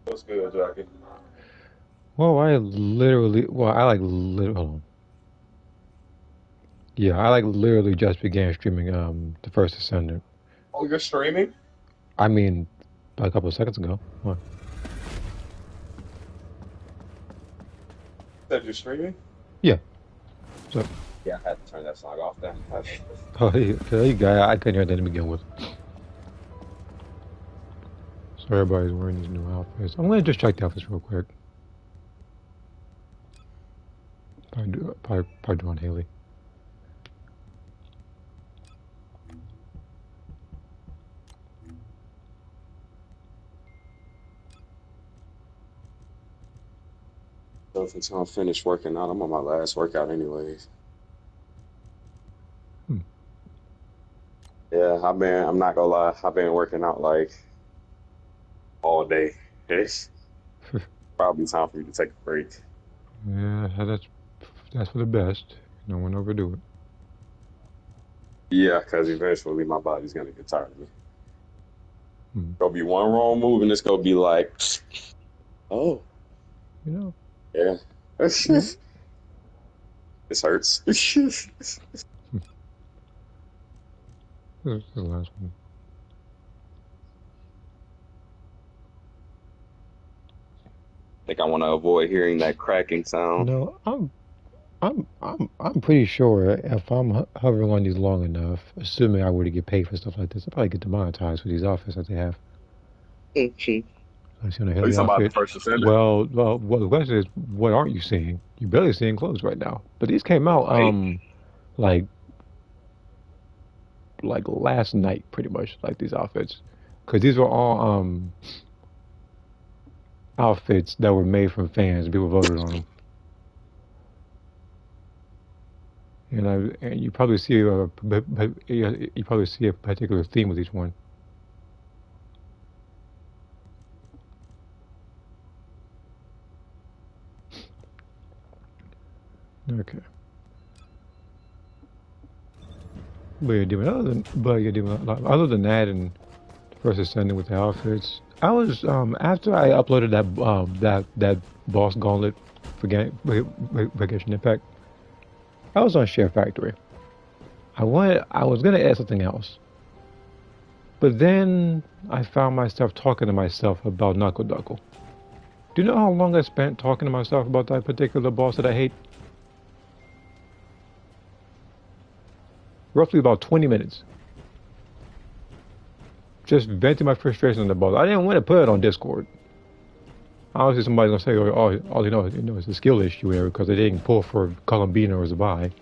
What's good, Jackie? Well, I like literally, hold on. Yeah, I like literally just began streaming the first Descendant. Oh, you're streaming? I mean, a couple of seconds ago. What? Said you're streaming? Yeah. So, Yeah, I had to turn that song off then. oh, hey, guy, I couldn't hear that to begin with. So everybody's wearing these new outfits. I'm gonna just check the outfits real quick. Probably do on Haley. So if I'm finished working out, I'm on my last workout anyways. Hmm. Yeah, I'm not gonna lie, I've been working out like all day. It's probably time for me to take a break. Yeah, that's for the best. No one overdo it. Yeah, because eventually my body's gonna get tired of me. Hmm. Gonna be one wrong move and it's gonna be like, oh, You know, yeah. you know. This hurts. Hmm. This is the last one. Think I want to avoid hearing that cracking sound. No, I'm pretty sure if I'm hovering on these long enough, assuming I were to get paid for stuff like this, I'd probably get demonetized for these outfits that they have. Mhm. I see on a Are you Haley talking about the outfit. first Descendant? Well, the question is, what aren't you seeing? You're barely seeing clothes right now. But these came out Right. like last night, pretty much, like these outfits, because these were all outfits that were made from fans and people voted on them. And you probably see you probably see a particular theme with each one. Okay. Other than that, and first ascending with the outfits, I was after I uploaded that boss gauntlet for Vacation Impact. I was on Share Factory. I was gonna add something else, but then I found myself talking to myself about Knuckle Duckle. Do you know how long I spent talking to myself about that particular boss that I hate? Roughly about 20 minutes. Just venting my frustration on the boss. I didn't want to put it on Discord. Obviously, somebody's gonna say, "Oh, all you know is a skill issue here because they didn't pull for Columbina or Zabai."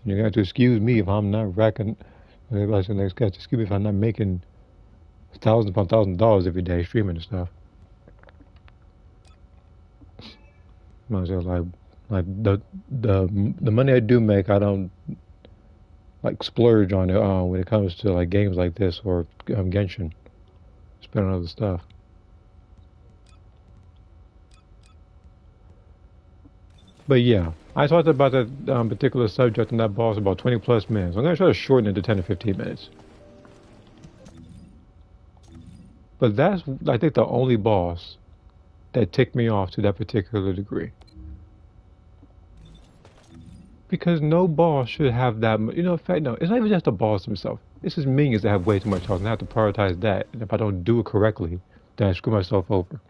You're gonna have to excuse me if I'm not racking. Everybody's gonna have to excuse me if I'm not making thousands upon thousands of dollars every day streaming and stuff. Might as well like the money I do make, I don't like splurge on it when it comes to like games like this or Genshin. Spend on other stuff. But yeah, I talked about that particular subject and that boss about 20 plus minutes. I'm gonna try to shorten it to 10 to 15 minutes. But that's I think the only boss that ticked me off to that particular degree. Because no boss should have that much. You know, in fact, no, it's not even just the boss himself. It's just minions that have way too much health, and I have to prioritize that. And if I don't do it correctly, then I screw myself over.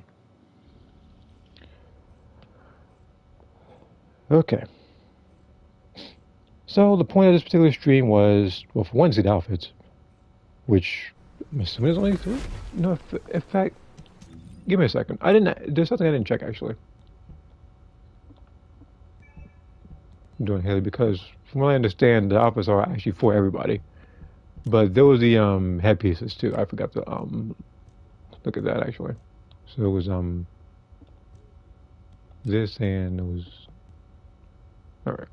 Okay. So the point of this particular stream was, well, for one, see the outfits, which I'm assuming is only three. No, in fact, give me a second. I didn't. There's something I didn't check actually. I'm doing Haley because, from what I understand, the outfits are actually for everybody. But there was the headpieces too. I forgot to look at that actually. So it was this and it was all right.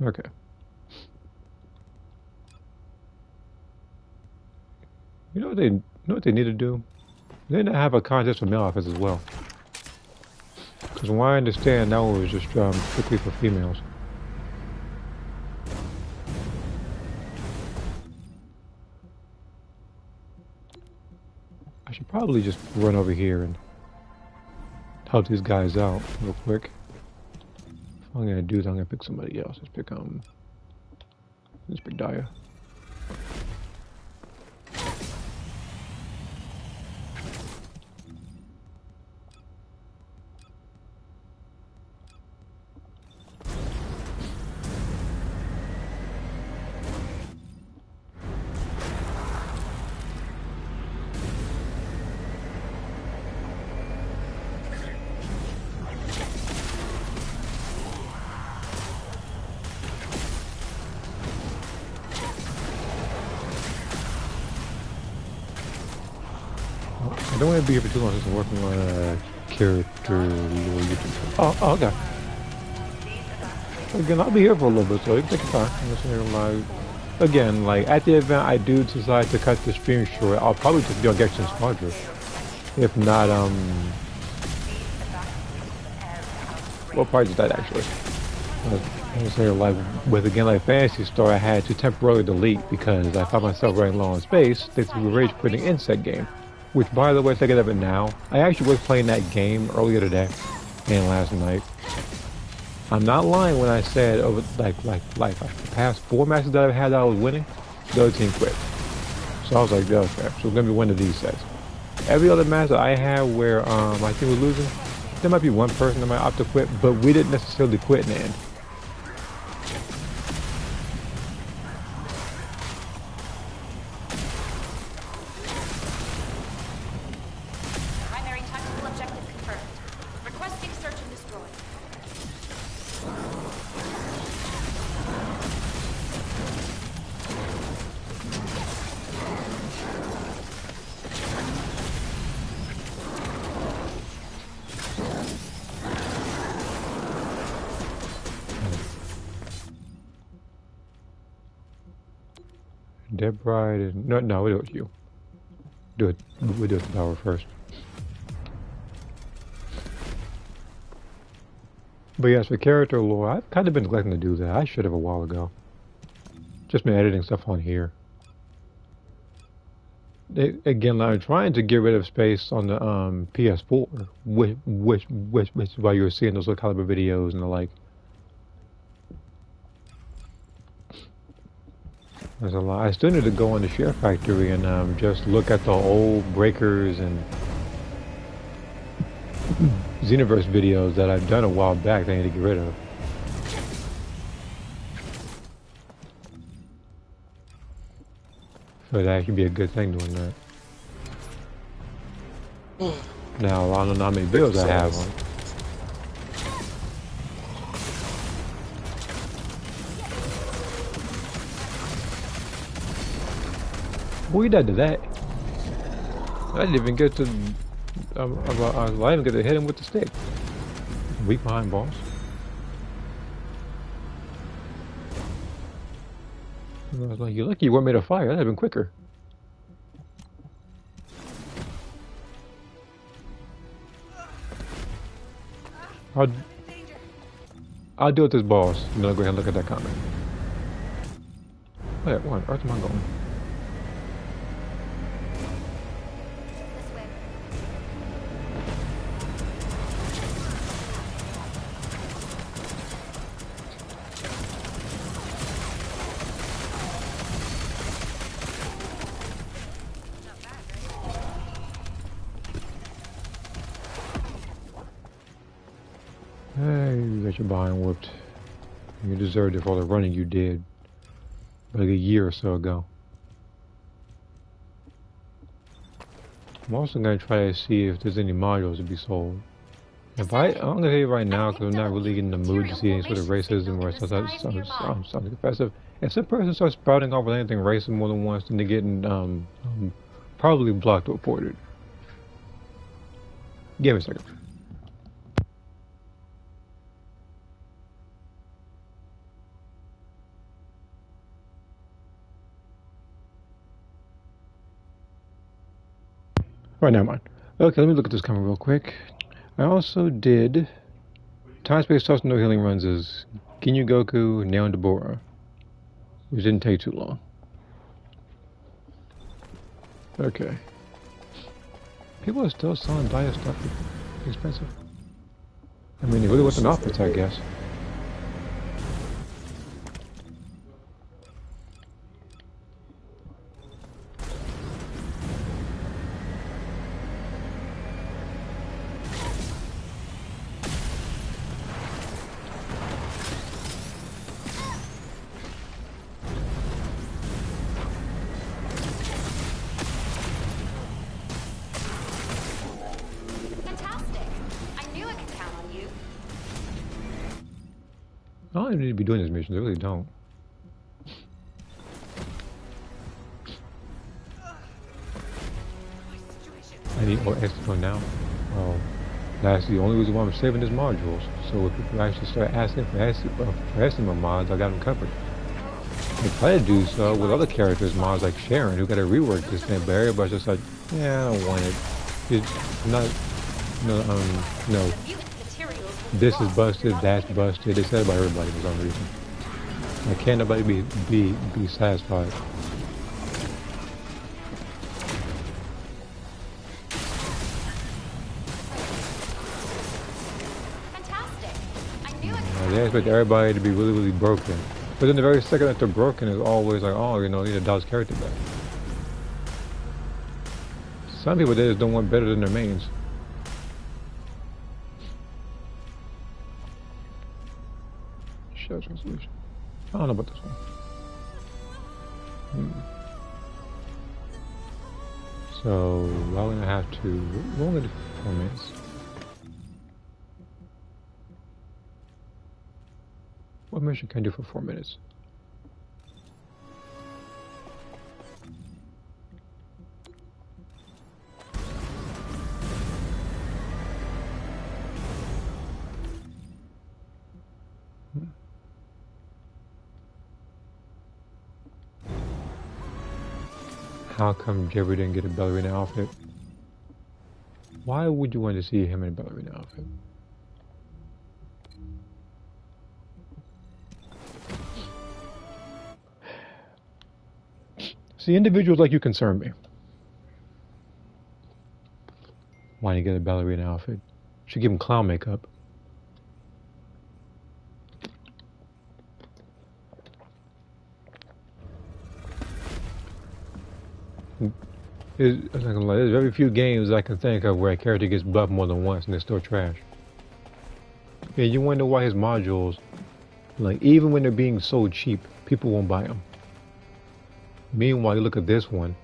Okay. what they need to do? They need to have a contest for male outfits as well. Because from what I understand, that one was just strictly for females. I should probably just run over here and help these guys out real quick. What I'm gonna do is I'm gonna pick somebody else. Let's pick Daya. I don't want to be here for too long since I'm working on a character YouTube. Oh, okay. Again, I'll be here for a little bit, so you can take your time. I'm just here again, like at the event, I do decide to cut the stream short. I'll probably just do a Gexton Squadron. If not, what part is that actually? I was saying, like with again, like Fantasy Star, I had to temporarily delete because I found myself running low on space thanks to the rage quitting insect game. Which, by the way, thinking of it now, I actually was playing that game earlier today and last night. I'm not lying when I said over like the past 4 matches that I've had that I was winning, the other team quit. So I was like, okay, so we're gonna be one of these sets. Every other match that I had where I think we're losing, there might be one person that might opt to quit, but we didn't necessarily quit in the end. Dead Bride and no, we do it with you. We do it the tower first. But yes, for character lore, I've kind of been neglecting to do that. I should have a while ago. Just been editing stuff on here. Again, I'm trying to get rid of space on the PS4, which is why you're seeing those low caliber videos and the like. There's a lot. I still need to go on the Share Factory and just look at the old Breakers and Xenoverse videos that I've done a while back that I need to get rid of. So that should be a good thing doing that. Now, I don't know how many bills I have on. We did that. I didn't even get to. I didn't even get to hit him with the stick. Weak behind, boss. I was like, you're lucky you weren't made of fire. That'd have been quicker. I'll deal with this boss, and then I'll go ahead and look at that comment. Wait, what on earth am I going? Hey, you got your behind whooped. You deserved it for all the running you did. Like a year or so ago. I'm also going to try to see if there's any modules to be sold. I'm going to tell you right now, because I'm not really in the mood to see any sort of racism or something offensive. If some person starts spouting off with anything racist more than once, then they're getting probably blocked or reported. Give me a second. Right, never mind. Okay, let me look at this comment real quick. I also did Time Space Toss No Healing Runs is Ginyu Goku, Neo and Deborah, which didn't take too long. Okay. People are still selling Dia stuff expensive. I mean, it really wasn't off it, I guess. Fantastic. I knew I could count on you. I don't even need to be doing these missions, I really don't. I need more extra now. Well, that's the only reason why I'm saving these modules. So if people actually start asking for estimate mods, I got them covered. I try to do so with other characters, mods like Sharon, who got to rework this thing, but everybody's just like, yeah, I don't want it. It's not, no. The mutant materials will This is rot busted, without that's any- busted. It's said by everybody for some reason. Like, can't nobody be satisfied. Fantastic. I knew I could count They on expect you. everybody to be really, really broken. But then the very second that they're broken is always like, oh, you know, you need to dodge character back. Some people, they just don't want better than their mains. Shell resolution. I don't know about this one. So, we're gonna have to, we're only do 4 minutes. What mission can I do for 4 minutes? How come Jerry didn't get a ballerina outfit? Why would you want to see him in a ballerina outfit? See, individuals like you concern me. Why didn't he get a ballerina outfit? Should give him clown makeup. There's very few games I can think of where a character gets buffed more than once and they're still trash. Yeah, you wonder why his modules, like even when they're being sold cheap, people won't buy them. Meanwhile, you look at this one,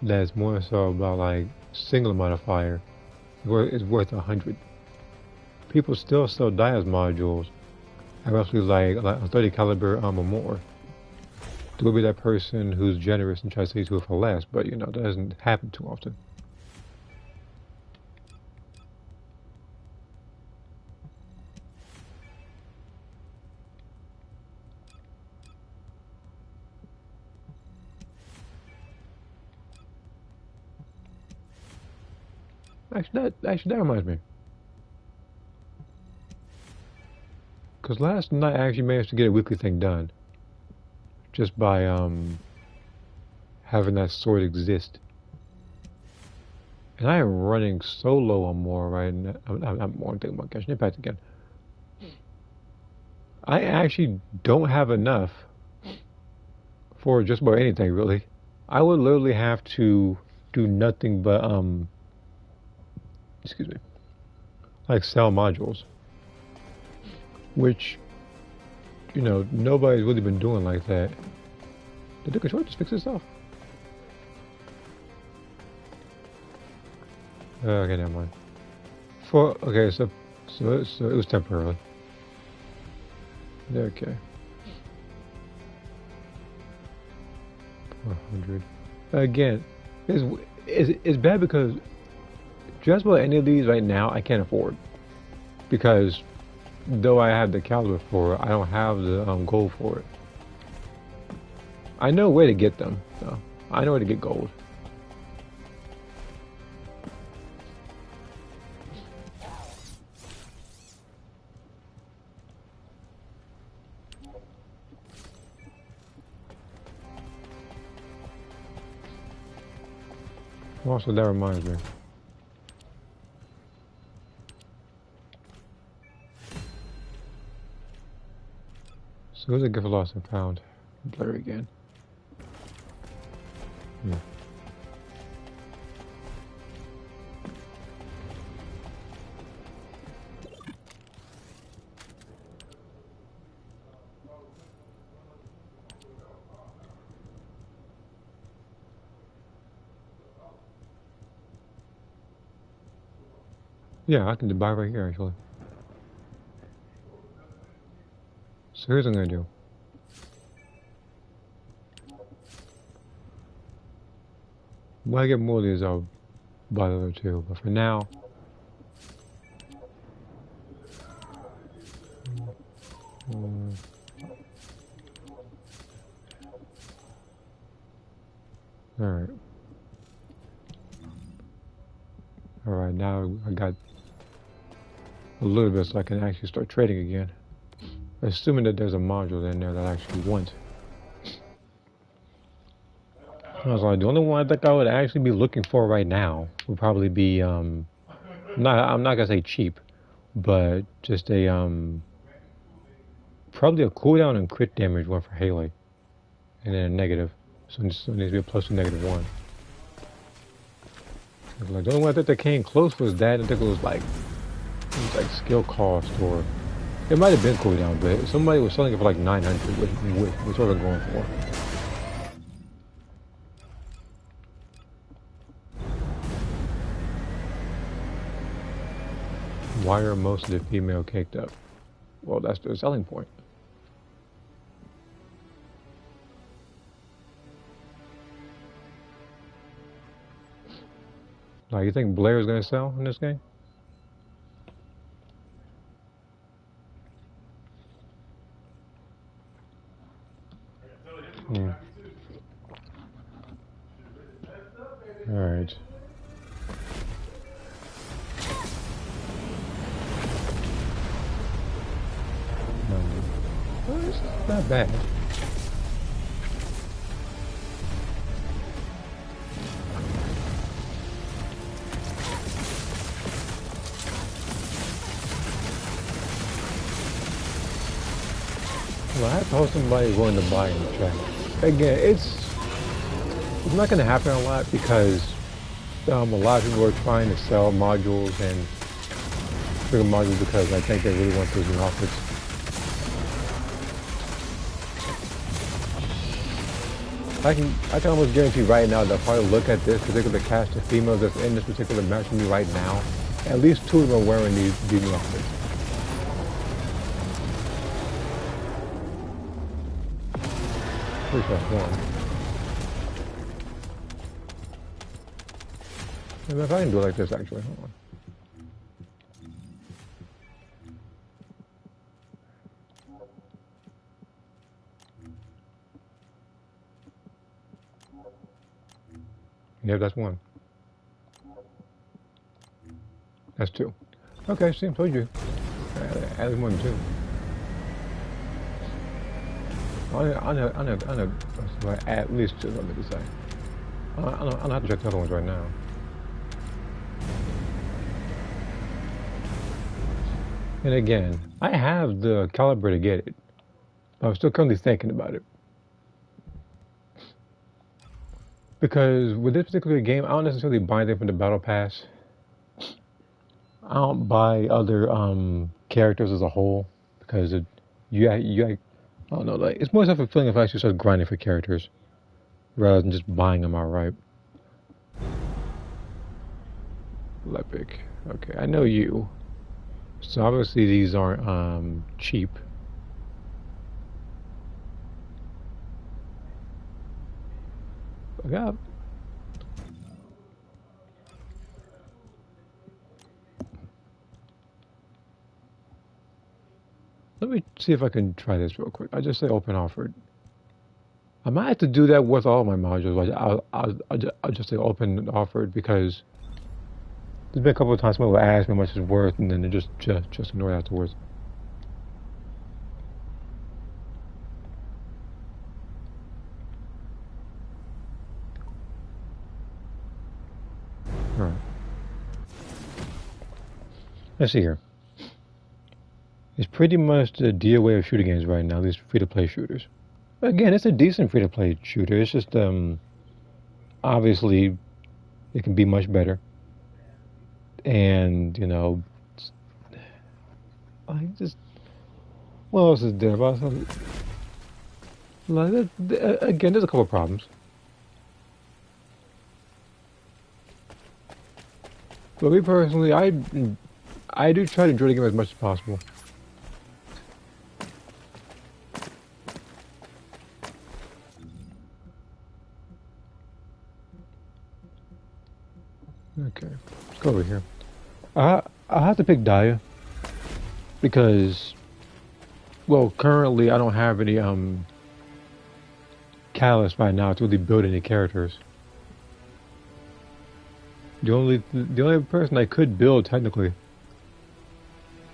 that's more so about like single modifier, where it's worth 100. People still sell Dias modules at roughly like a 30 caliber or more. There will be that person who's generous and tries to do it for less, but you know, that doesn't happen too often. Actually, that reminds me. Because last night I actually managed to get a weekly thing done. Just by having that sword exist. And I am running so low on more right now. I'm more thinking about catching impact again. I actually don't have enough for just about anything really. I would literally have to do nothing but excuse me, like sell modules, which you know nobody's really been doing like that. Did the controller just fix itself? Okay, never mind. Okay, so it was temporarily. Okay. 400. Again, it's bad because just about any of these right now I can't afford because though I have the caliber for it, I don't have the gold for it. I know where to get them, though. I know where to get gold. Also, that reminds me. So who's a gift lost and found? Blur again. Hmm. Yeah, I can buy right here actually. So here's what I'm gonna do. When I get more of these, I'll buy the other two. But for now, mm, all right, all right. Now I got a little bit, so I can actually start trading again. Assuming that there's a module in there that I actually want. I was like, the only one I think I would actually be looking for right now would probably be I'm not gonna say cheap, but just a probably a cooldown and crit damage one for Haley, and then a negative. So it needs to be a plus 2 -1. Like the only one I think that came close was that. I think it was like skill cost, or it might have been cooldown, but somebody was selling it for like 900, which what I'm going for. Why are most of the female caked up? Well, that's their selling point. Like, you think Blair is gonna sell in this game? Hmm. All right. Well, it's not bad. Well, I have to hope somebody willing to buy in the chat. Again, it's not going to happen a lot because a lot of people are trying to sell modules and trigger modules because I think they really want those new outfits. I can almost guarantee right now they'll probably look at this particular cast of females that's in this particular match with me right now. At least 2 of them are wearing these new outfits. Pretty sure that's one. Maybe if I can do it like this, actually, hold on. Yeah, that's one. That's 2. Okay, see, I told you. At least more than 2. I know, at least 2, let me just say. I don't have to check the other ones right now. And again, I have the caliber to get it. I'm still currently thinking about it. Because with this particular game, I don't necessarily buy them from the battle pass. I don't buy other characters as a whole because I don't know, like it's more self-fulfilling if I actually start grinding for characters rather than just buying them outright. Lepic. Okay, I know you. So obviously these aren't cheap. Yeah. Let me see if I can try this real quick. I just say open offered. I might have to do that with all my modules. I'll just say open offered because there's been a couple of times someone will ask me how much it's worth and then they just ignore it afterwards. Let's see here. It's pretty much the deal way of shooting games right now. These free-to-play shooters. Again, it's a decent free-to-play shooter. It's just obviously it can be much better. And I just what else is there? Like, again, there's a couple of problems. But me personally, I do try to enjoy the game as much as possible. Okay, let's go over here. I have to pick Daya because, well, currently I don't have any catalyst right now to really build any characters. The only person I could build technically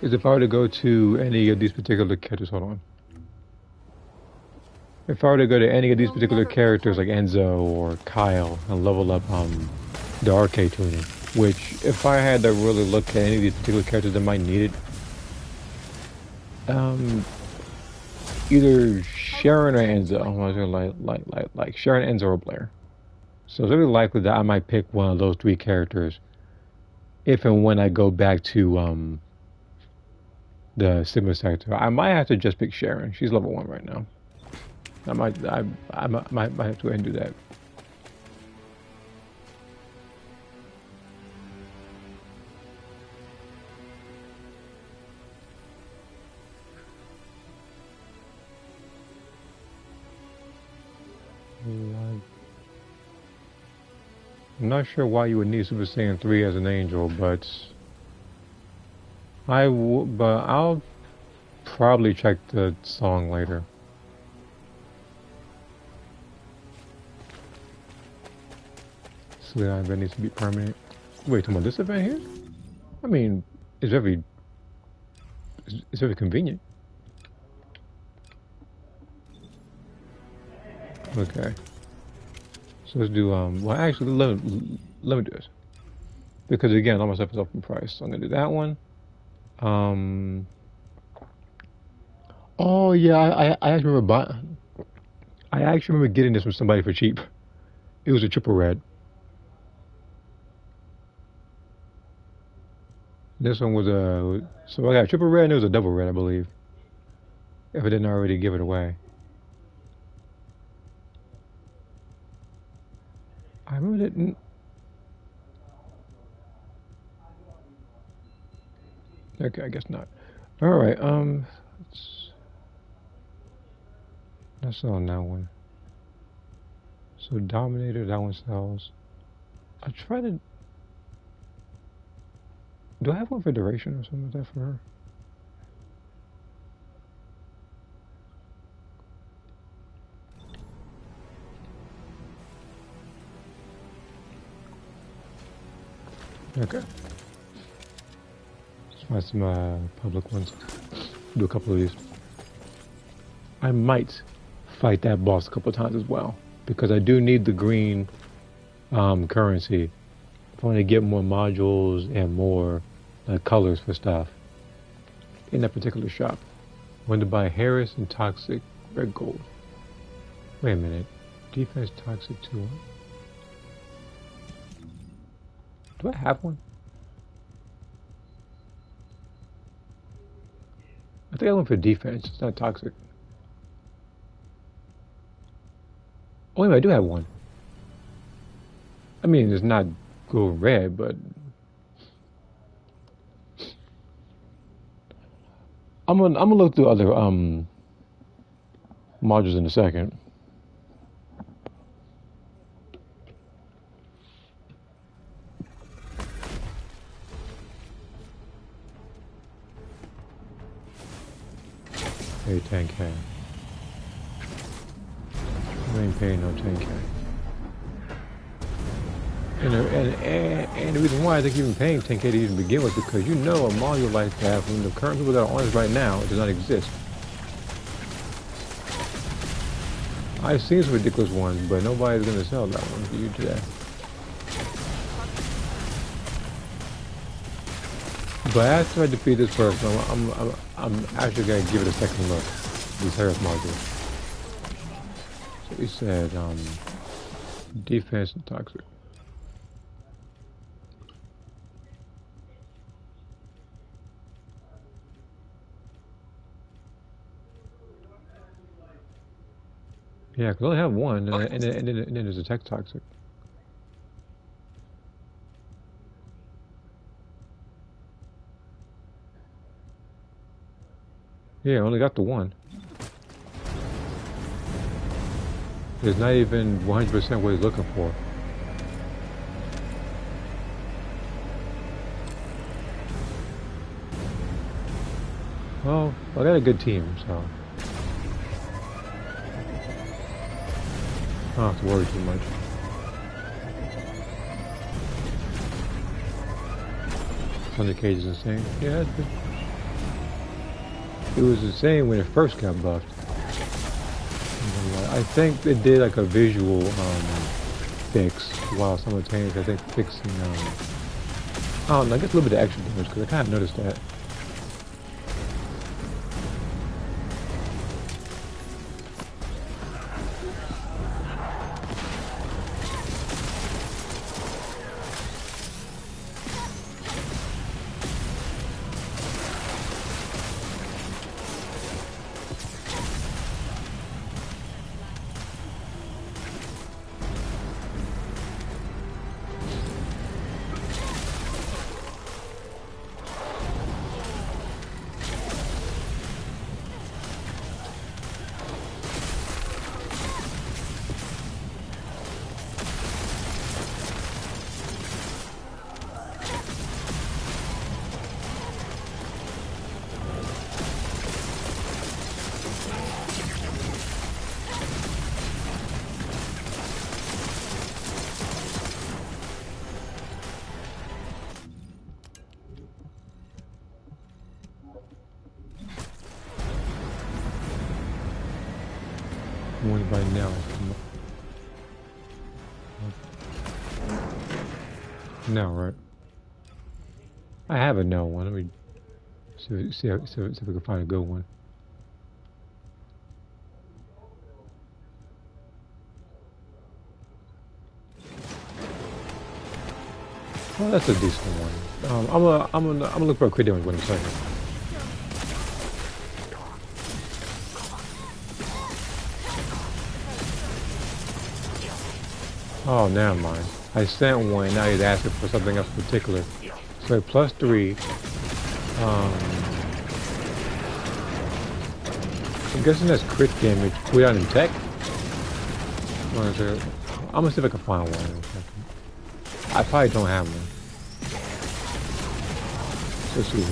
is if I were to go to any of these particular characters. Hold on. If I were to go to any of these particular characters like Enzo or Kyle and level up the arcade tuning, which if I had to really look at any of these particular characters that might need it, either Sharon or Enzo. I'm like Sharon, Enzo, or Blair. So it's really likely that I might pick one of those three characters if and when I go back to the Sigma sector. I might have to just pick Sharon. She's level 1 right now. I might have to go ahead and do that. I'm not sure why you would need Super Saiyan 3 as an angel, but I'll probably check the song later. So that event needs to be permanent. Wait, talking about this event here? I mean, it's very convenient. Okay. So let's do well actually let me do this. Because again, all my stuff is up in price. So I'm gonna do that one. Oh yeah, I actually remember getting this from somebody for cheap. It was a triple red. This one was so I got a triple red and it was a double red, I believe. If I didn't already give it away. I remember it. Okay, I guess not. All right, that's on that one. So Dominator, that one sells. I try to. Do I have one for duration or something like that for her? Okay. Let's find some public ones. Do a couple of these. I might fight that boss a couple of times as well because I do need the green currency if I want to get more modules and more colors for stuff in that particular shop. I want to buy Harris and Toxic Red Gold. Wait a minute. Defense Toxic 2. Do I have one? I think I went for defense. It's not toxic. Oh, wait, I do have one. I mean, it's not gold red, but I'm gonna look through other modules in a second. Pay 10K. I ain't paying no 10K. And the reason why I think even paying 10K to even begin with, because you know a module like that from the current people that are on this right now, it does not exist. I've seen some ridiculous ones, but nobody's gonna sell that one for you today. But after I defeat this person, I'm actually gonna give it a second look. This Harris module. So he said, defense and toxic. Yeah, because I only have one, and then there's a tech toxic. Yeah, I only got the one. It's not even 100% what he's looking for. Well, I got a good team, so I don't have to worry too much. Thunder Cage is insane. Yeah, it was insane when it first got buffed. I think they did like a visual fix while simultaneously I think fixing I don't know, I guess a little bit of extra damage because I kind of noticed that. One by now. No, right? I have a no one. Let me see if we can find a good one. Well, that's a decent one. I'm gonna look for a crit damage one in a second. Oh, never mind. I sent one. Now he's asking for something else particular. So +3. I'm guessing that's crit damage. Cooldown in tech. I'm gonna see if I can find one in a second. I probably don't have one. Let's see.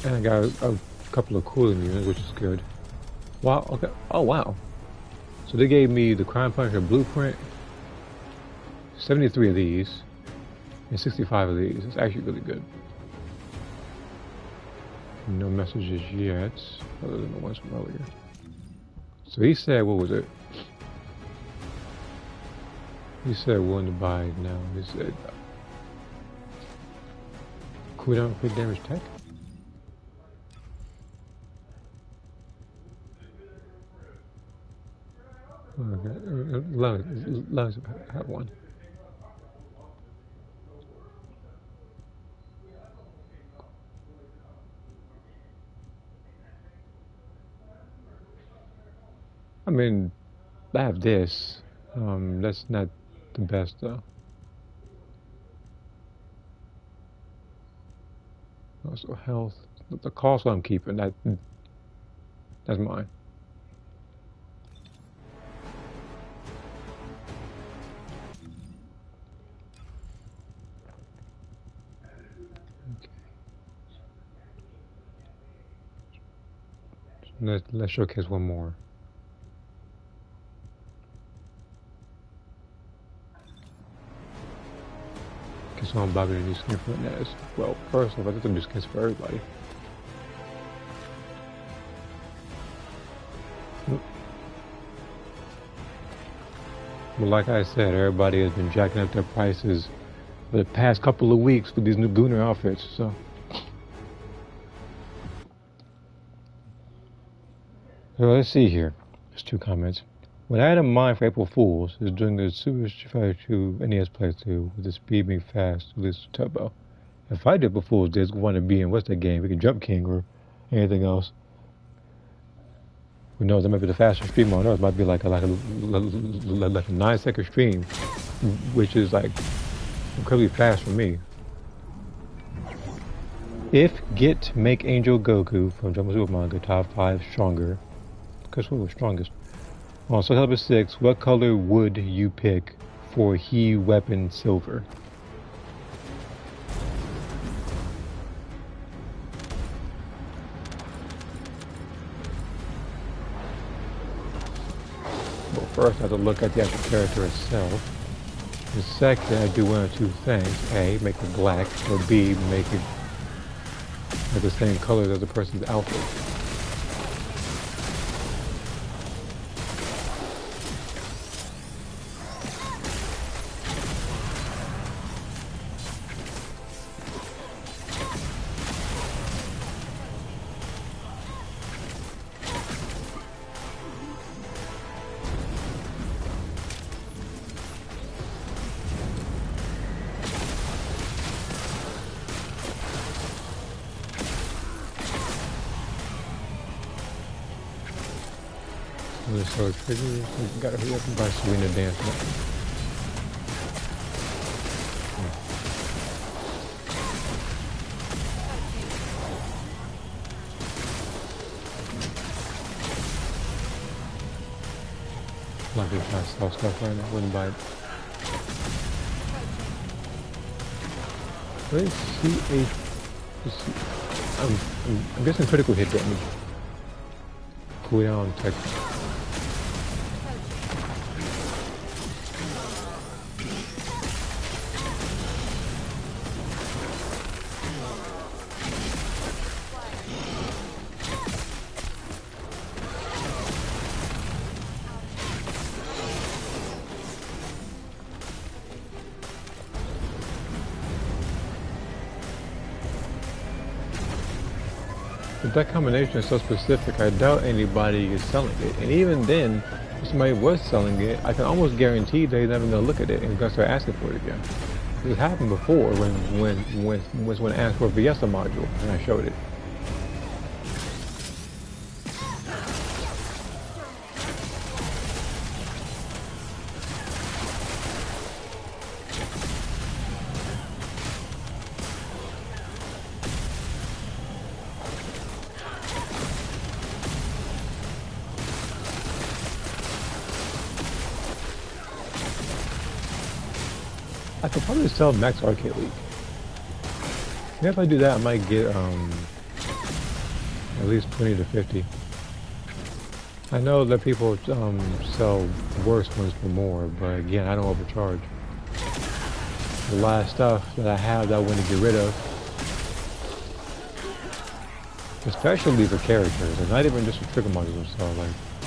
And I got a couple of cooling units, which is good. Wow. Okay. Oh wow. So they gave me the Crime Punisher blueprint, 73 of these, and 65 of these. It's actually really good. No messages yet, other than the ones from earlier. So he said, what was it? He said willing to buy now. He said, cooldown quick damage tech? Okay, let us have one. I mean, I have this. That's not the best though. Also health. The cost I'm keeping, that's mine. Let's showcase one more. So I'm about to do skin for Nez. Well, first off, I think I'm just skins for everybody. But like I said, everybody has been jacking up their prices for the past couple of weeks with these new Gunner outfits. So, let's see here. There's 2 comments. What I had in mind for April Fools is doing the Super Street Fighter 2 NES playthrough with the speed being fast with this turbo. If I did April Fools, there's going to be in what's that game? We can Jump King or anything else. Who knows? That might be the fastest stream on Earth. Might be like a 9-second stream, which is like incredibly fast for me. If Get Make Angel Goku from Dragon Ball Super manga top 5 stronger, because who was strongest? On Soul Calibur 6, what color would you pick for He Weapon Silver? Well, first I have to look at the actual character itself. And second, I do 1 of 2 things. A, make it black, or B, make it the same colors as the person's outfit. So triggers, gotta hurry up and buy Serena Dance now. Like this trying to sell stuff right now, wouldn't buy it. What is I'm guessing critical hit damage. Cooldown tech. But that combination is so specific, I doubt anybody is selling it. And even then, if somebody was selling it, I can almost guarantee they're never gonna look at it and gonna start asking for it again. It happened before when I asked for a Fiesta module and I showed it. I could probably sell Max Arcade League. Maybe if I do that, I might get at least 20 to 50. I know that people sell worse ones for more, but again, I don't overcharge. A lot of stuff that I have that I want to get rid of, especially for characters, and not even just for trigger modules themselves,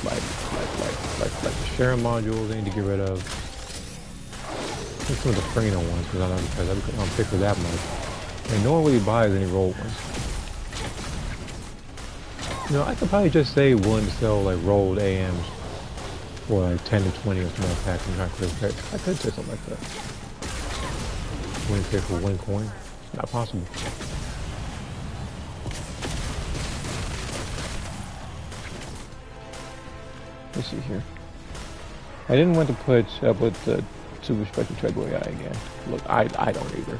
like the sharing modules I need to get rid of. Some of the Freno ones, because I don't pick for that much. And no one really buys any roll ones. You know, I could probably just say willing to sell like rolled AMs for like 10 to 20 or something like that. And I could say something like that. Win pick for 1 coin. It's not possible. Let's see here. I didn't want to put up with the Super Special Treadway AI again. Look, I don't either.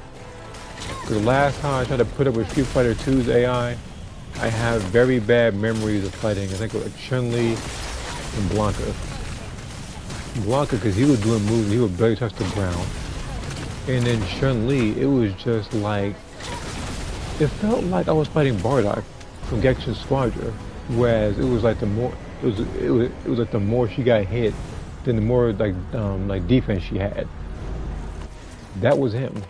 The last time I tried to put up with Street Fighter 2's AI, I have very bad memories of fighting, I think like Chun-Li and Blanca. Blanca, because he was doing moves, he would barely touch the ground. And then Chun-Li, it was just like, it felt like I was fighting Bardock from Genshin Squadron, whereas it was like the more, it was like the more she got hit, then the more like defense she had. That was him.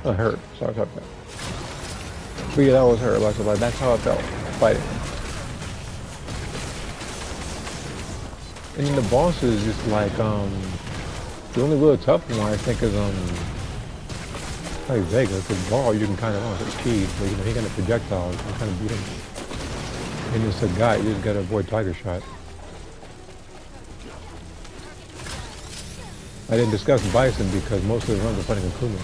Her. Sorry. But yeah, that was her. Like that's how I felt fighting. And then the bosses just like The only real tough one I think is probably Vega, because Ball you can kind of on speed, but you know he got a projectile, you can kind of beat him. And it's a guy, you just gotta avoid Tiger Shot. I didn't discuss Bison because most of the runs are fighting Akuma.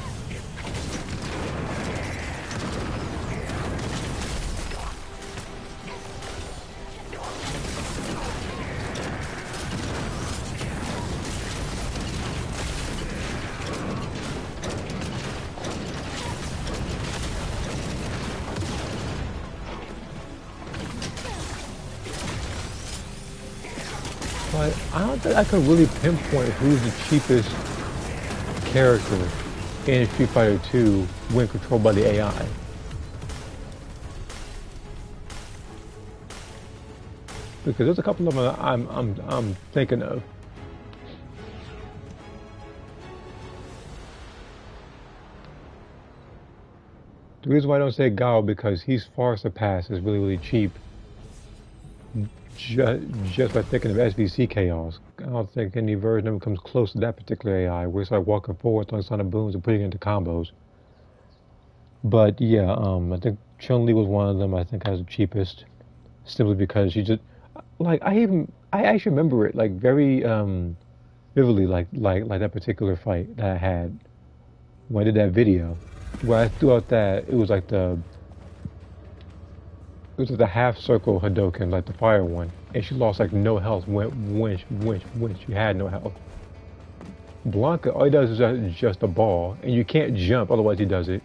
But I don't think I could really pinpoint who's the cheapest character in Street Fighter 2 when controlled by the AI. Because there's a couple of them that I'm thinking of. The reason why I don't say Gao because he's far surpassed is really cheap. Just by thinking of SVC chaos, I don't think any version of him comes close to that particular AI. Where it's like walking forward, throwing son of booms, and putting it into combos. But yeah, I think Chun Li was one of them. I think has the cheapest, simply because she just like I actually remember it like very vividly, like that particular fight that I had when I did that video, where I threw out that it was like the half circle Hadoken, like the fire one, and she lost like no health when she had no health. Blanca, all he does is just a ball, and you can't jump, otherwise he does it.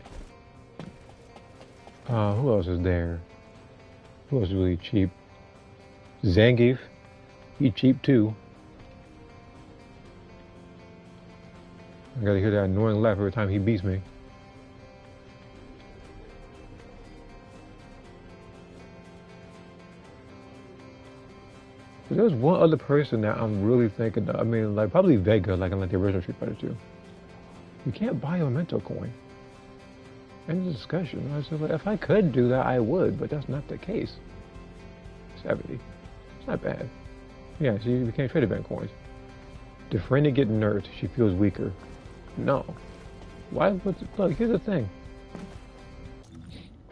Who else is there? Who else is really cheap? Zangief, he cheap too. I gotta hear that annoying laugh every time he beats me. But there's one other person that I'm really thinking of. I mean, like probably Vega, like in like the original Street Fighter 2. You can't buy a memento coin. End of discussion. I was just like, if I could do that, I would, but that's not the case. 70. It's not bad. Yeah, so you can't trade event coins. Defrena getting nerfed, she feels weaker. No. Why? Look, here's the thing.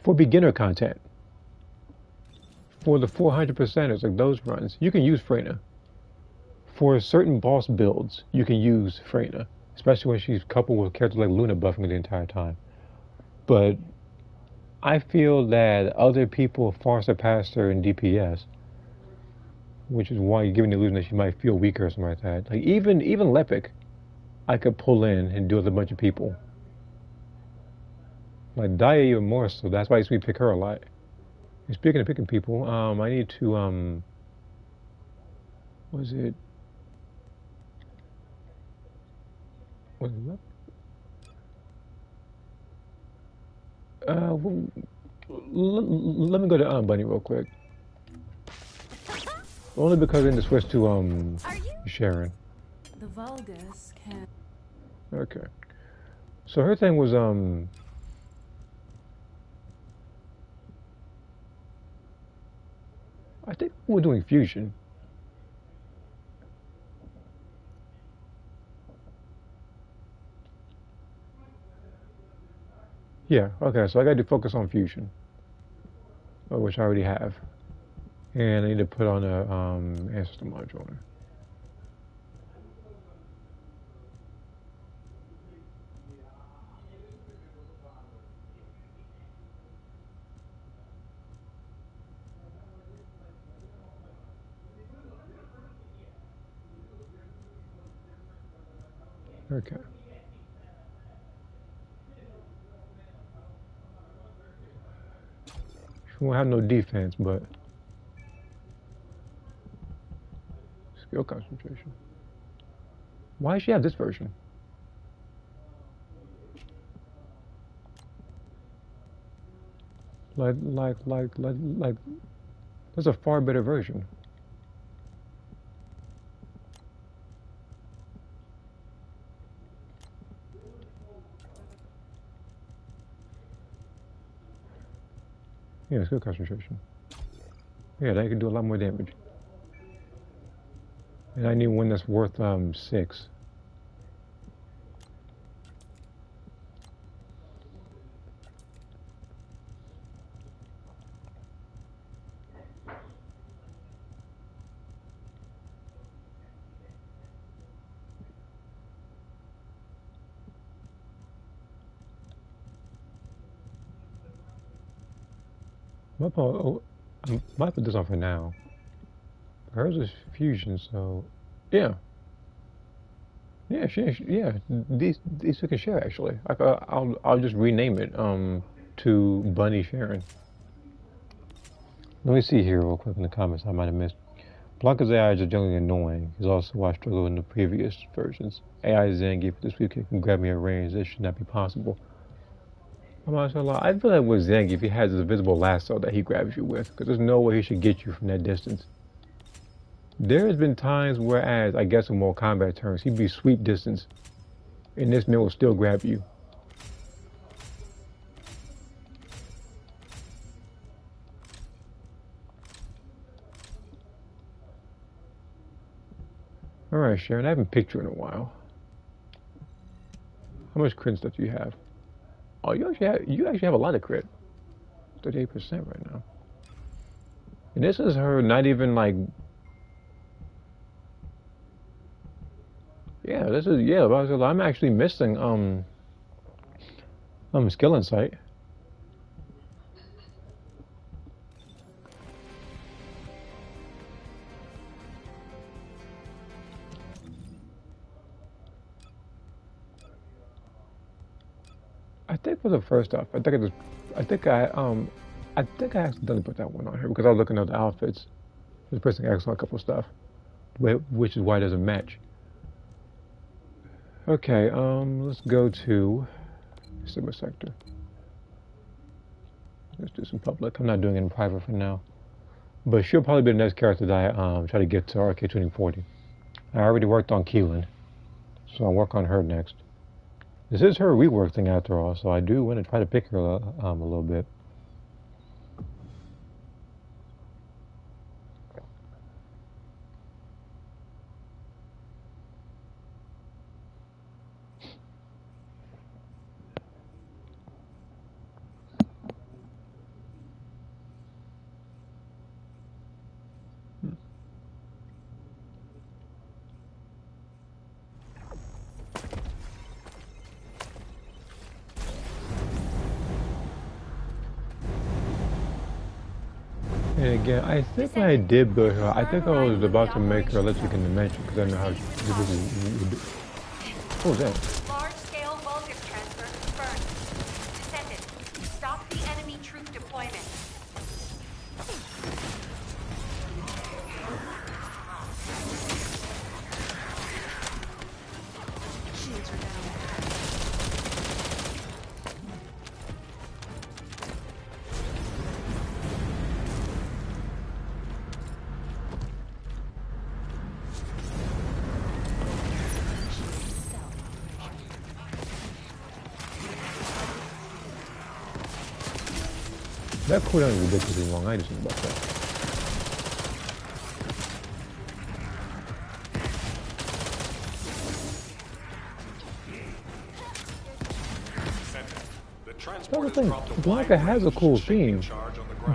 For beginner content, for the 400%ers, like those runs, you can use Freyna. For certain boss builds, you can use Freyna, especially when she's coupled with characters like Luna buffing the entire time. But I feel that other people far surpassed her in DPS, which is why you're giving the illusion that she might feel weaker or something like that. Like even Lepic, I could pull in and deal with a bunch of people. Like Daya even more so. That's why we pick her a lot. And speaking of picking people, I need to was it what? Well, let me go to Bunny real quick. Only because I need to switch to Sharon. The Vulgus can. Okay. So her thing was I think we're doing fusion. Yeah, okay, so I got to focus on fusion, which I already have. And I need to put on a ancestor module. Okay. She won't have no defense, but skill concentration. Why does she have this version? Like, that's a far better version. Yeah, skill concentration. Yeah, that can do a lot more damage. And I need one that's worth 6. I might put this on for now. Hers is fusion, so yeah, yeah. These two can share actually. I'll just rename it to Bunny Sharon. Let me see here real quick in the comments I might have missed. Blanca's AI is generally annoying. Is also why I struggled in the previous versions. AI Zangief this week can grab me at range. This should not be possible. I'm not gonna lie. I feel like with Zangief, he has this invisible lasso that he grabs you with, because there's no way he should get you from that distance. There has been times whereas, I guess in more combat terms, he'd be sweep distance, and this man will still grab you. Alright, Sharon, I haven't picked you in a while. How much crit stuff do you have? Oh, you actually have a lot of crit. 38% right now. And this is her not even like, yeah, this is, yeah, I'm actually missing, skill insight. I think for the first off, I think I accidentally put that one on here because I was looking at the outfits. This person asked on a couple of stuff, which is why it doesn't match. Okay, let's go to Sigma Sector. Let's do some public. I'm not doing it in private for now. But she'll probably be the next character that I try to get to RK2040. I already worked on Keelan, so I'll work on her next. This is her rework thing after all, so I do want to try to pick her a little bit. And again, I think when I did build her, I think I was about to make her electric in dimension because I know how this is. What was that? Large-scale Vulgus transfer confirmed. Descendant, stop the enemy troop deployment. shields are down. That cooldown is ridiculously long. I just think about that. That's the thing. Blanca has a cool theme,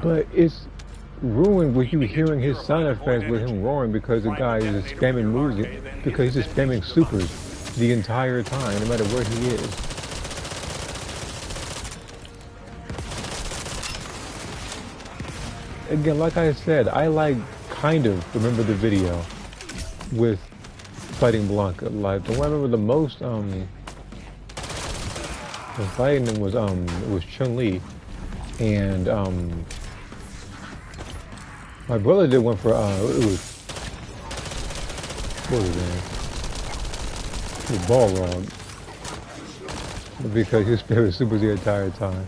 but it's ruined with you hearing his sound effects with him roaring because the guy is just spamming moves, because he's just spamming supers the entire time, no matter where he is. Again, like I said, I like kind of remember the video with fighting Blanca. Like the one I remember the most, the fighting him was it was Chun-Li, and my brother did one for it was, what was it, Balrog, because he was spamming supers the entire time.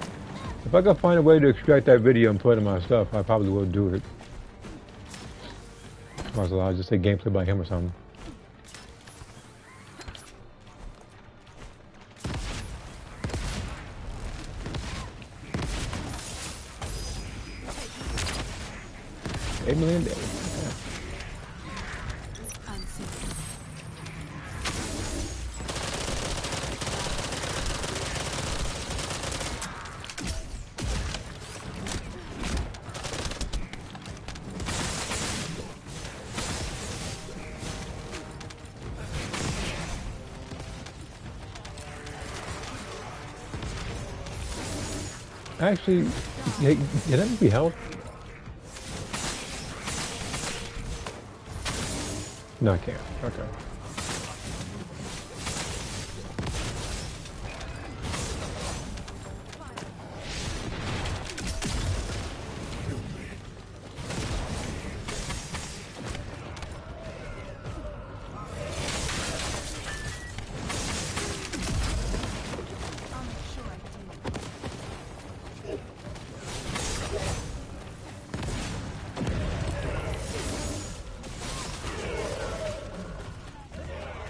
If I could find a way to extract that video and put it in my stuff, I probably would do it. Also, I'll just say gameplay by him or something. $8 million days. Okay. Actually, yeah, yeah, that would be held. No, I can't. Okay. I'll make sure I do.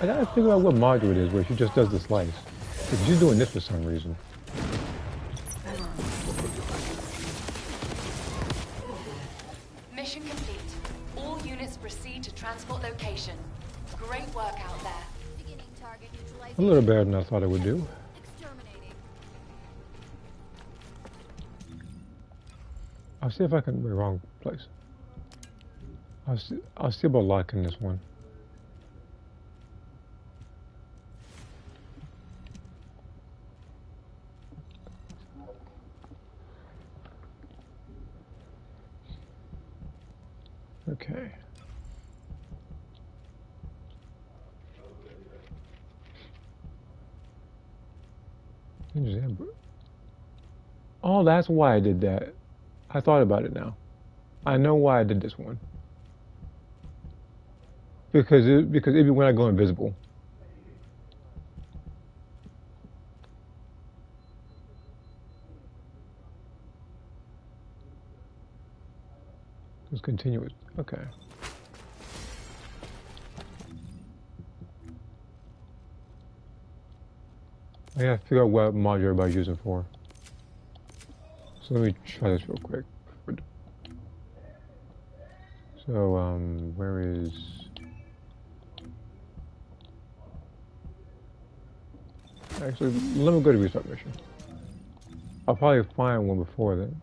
I gotta figure out what module it is where she just does the slice. Because she's doing this for some reason. Mission complete. All units proceed to transport location. Great work out there. Beginning target A little neutralization. better than I thought it would do. Exterminating. I'll see if I can. Wrong place. I'll see about locking this one. Okay. Oh, that's why I did that. I thought about it now. I know why I did this one. Because even when I go invisible. It's continuous. Okay. I gotta figure out what module everybody's using for. So let me try this real quick. So, where is... Actually, let me go to restart mission. I'll probably find one before then.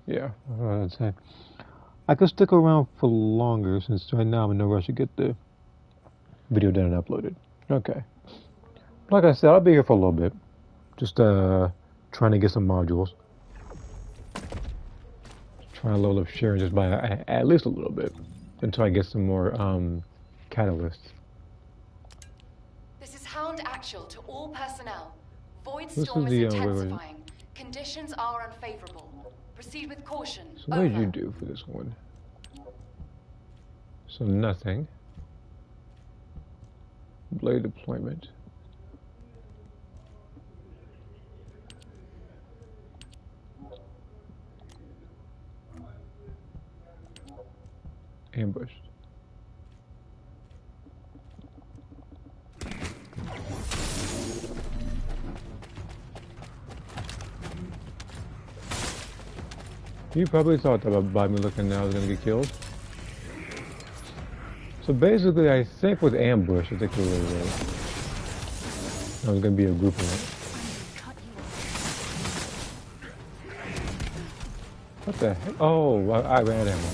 Yeah, I'd say. I could stick around for longer since right now I'm in no rush to get the video done and uploaded. Okay. Like I said, I'll be here for a little bit. Just trying to get some modules. Trying to level up sharing just by at least a little bit until I get some more catalysts. This is Hound Actual to all personnel. Void This storm is is the intensifying. Conditions are unfavorable. Proceed with caution. So what did Over. you do for this one? So nothing. Blade deployment. Ambushed. You probably thought that by me looking now I was gonna get killed. So basically, I think with ambush, I think we were right. That was gonna be a group of it. Cut you off. What the heck? Oh, I ran ammo.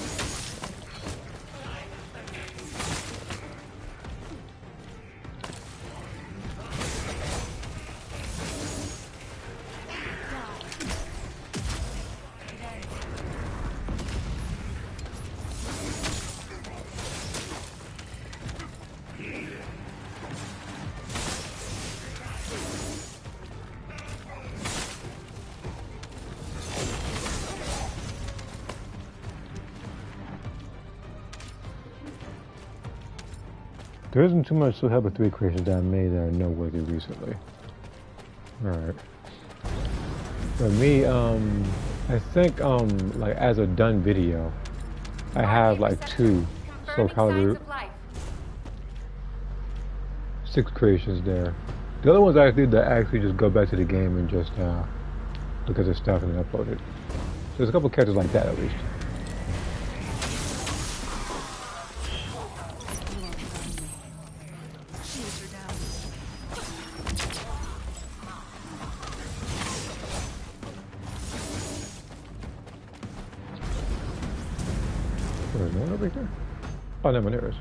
There isn't too much to help with 3 creations that I made that are noteworthy recently. Alright. For me, I think, like, as a done video, I have, like, 2 Soul Confirming Calibur signs of life. 6 creations there. The other ones I did that actually just go back to the game and just, look at the stuff and then upload it. So there's a couple characters like that, at least. Shields are down. There's no one over here? Oh, no one there is.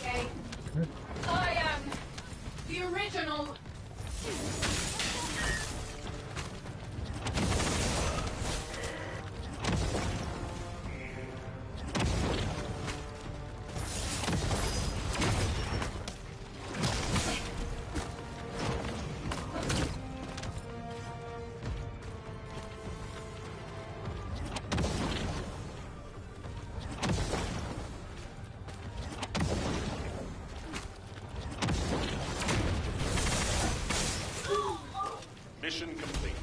okay? I am the original. Mission complete.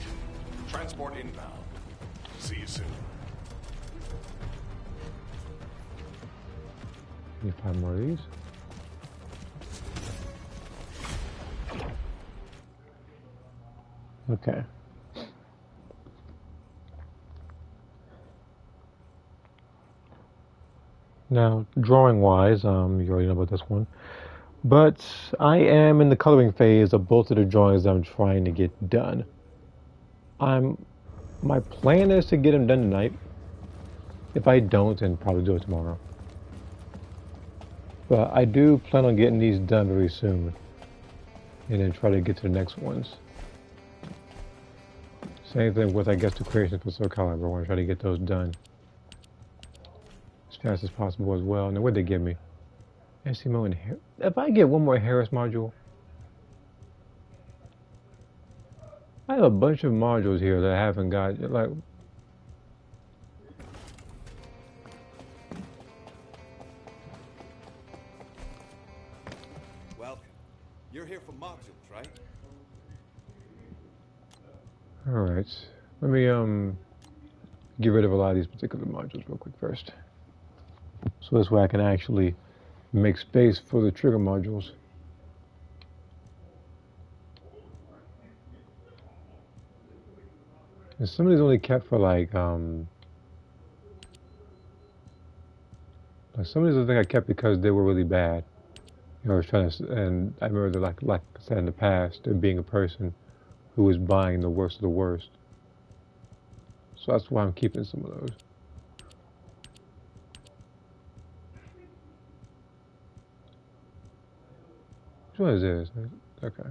Transport inbound. See you soon. Can you find more of these? Okay. Now, drawing-wise, you already know about this one. But I am in the coloring phase of both of the drawings I'm trying to get done. My plan is to get them done tonight. If I don't, then probably do it tomorrow. But I do plan on getting these done very soon. And then try to get to the next ones. Same thing with, I guess, the creations for Soul Calibur. I want to try to get those done as fast as possible as well. And then what'd they give me? SMO and if I get one more Harris module, I have a bunch of modules here that I haven't got. Like, Welcome. You're here for modules, right? all right, let me get rid of a lot of these particular modules real quick first, so this way I can actually make space for the trigger modules. And some of these only kept for like some of these I think I kept because they were really bad. You know, I was trying to, and I remember that like I said in the past, there being a person who was buying the worst of the worst. So that's why I'm keeping some of those. Which one is this? Okay.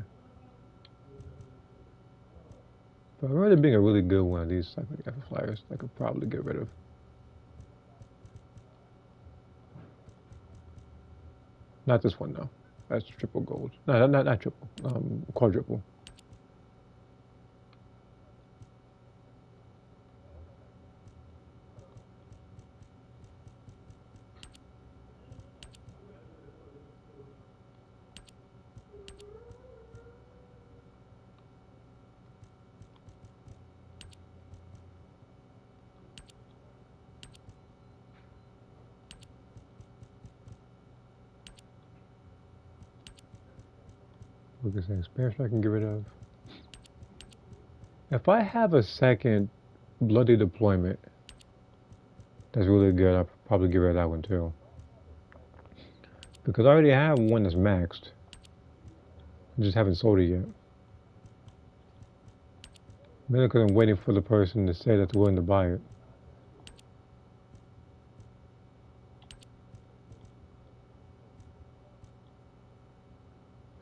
But I remember there being a really good one of these cyclic effort flyers I could probably get rid of. Not this one though. That's triple gold. No, not triple. Quadruple. Look at this expansion I can get rid of. If I have a second bloody deployment that's really good, I'll probably get rid of that one too. Because I already have one that's maxed. I just haven't sold it yet. Mainly because I'm waiting for the person to say that they're willing to buy it.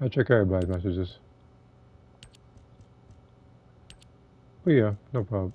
I check everybody's messages. But yeah, no problem.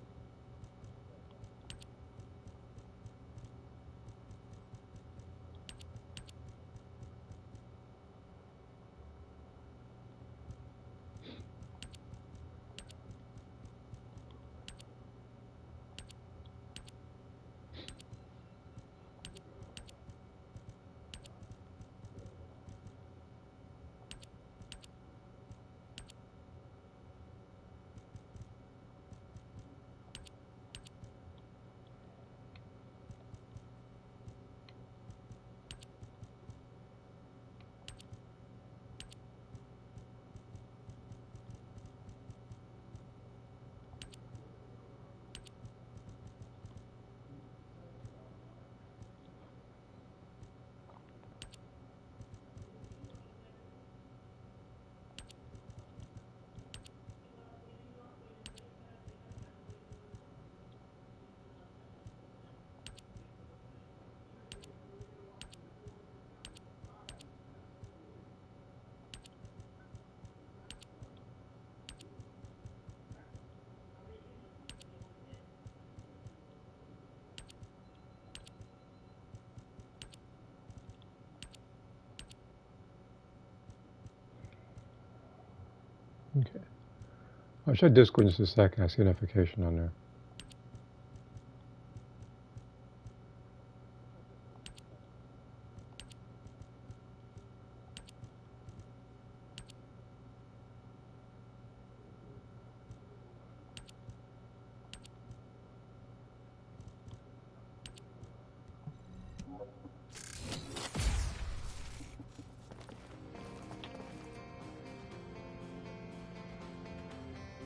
Okay. I'll check Discord in just a second. I see a notification on there.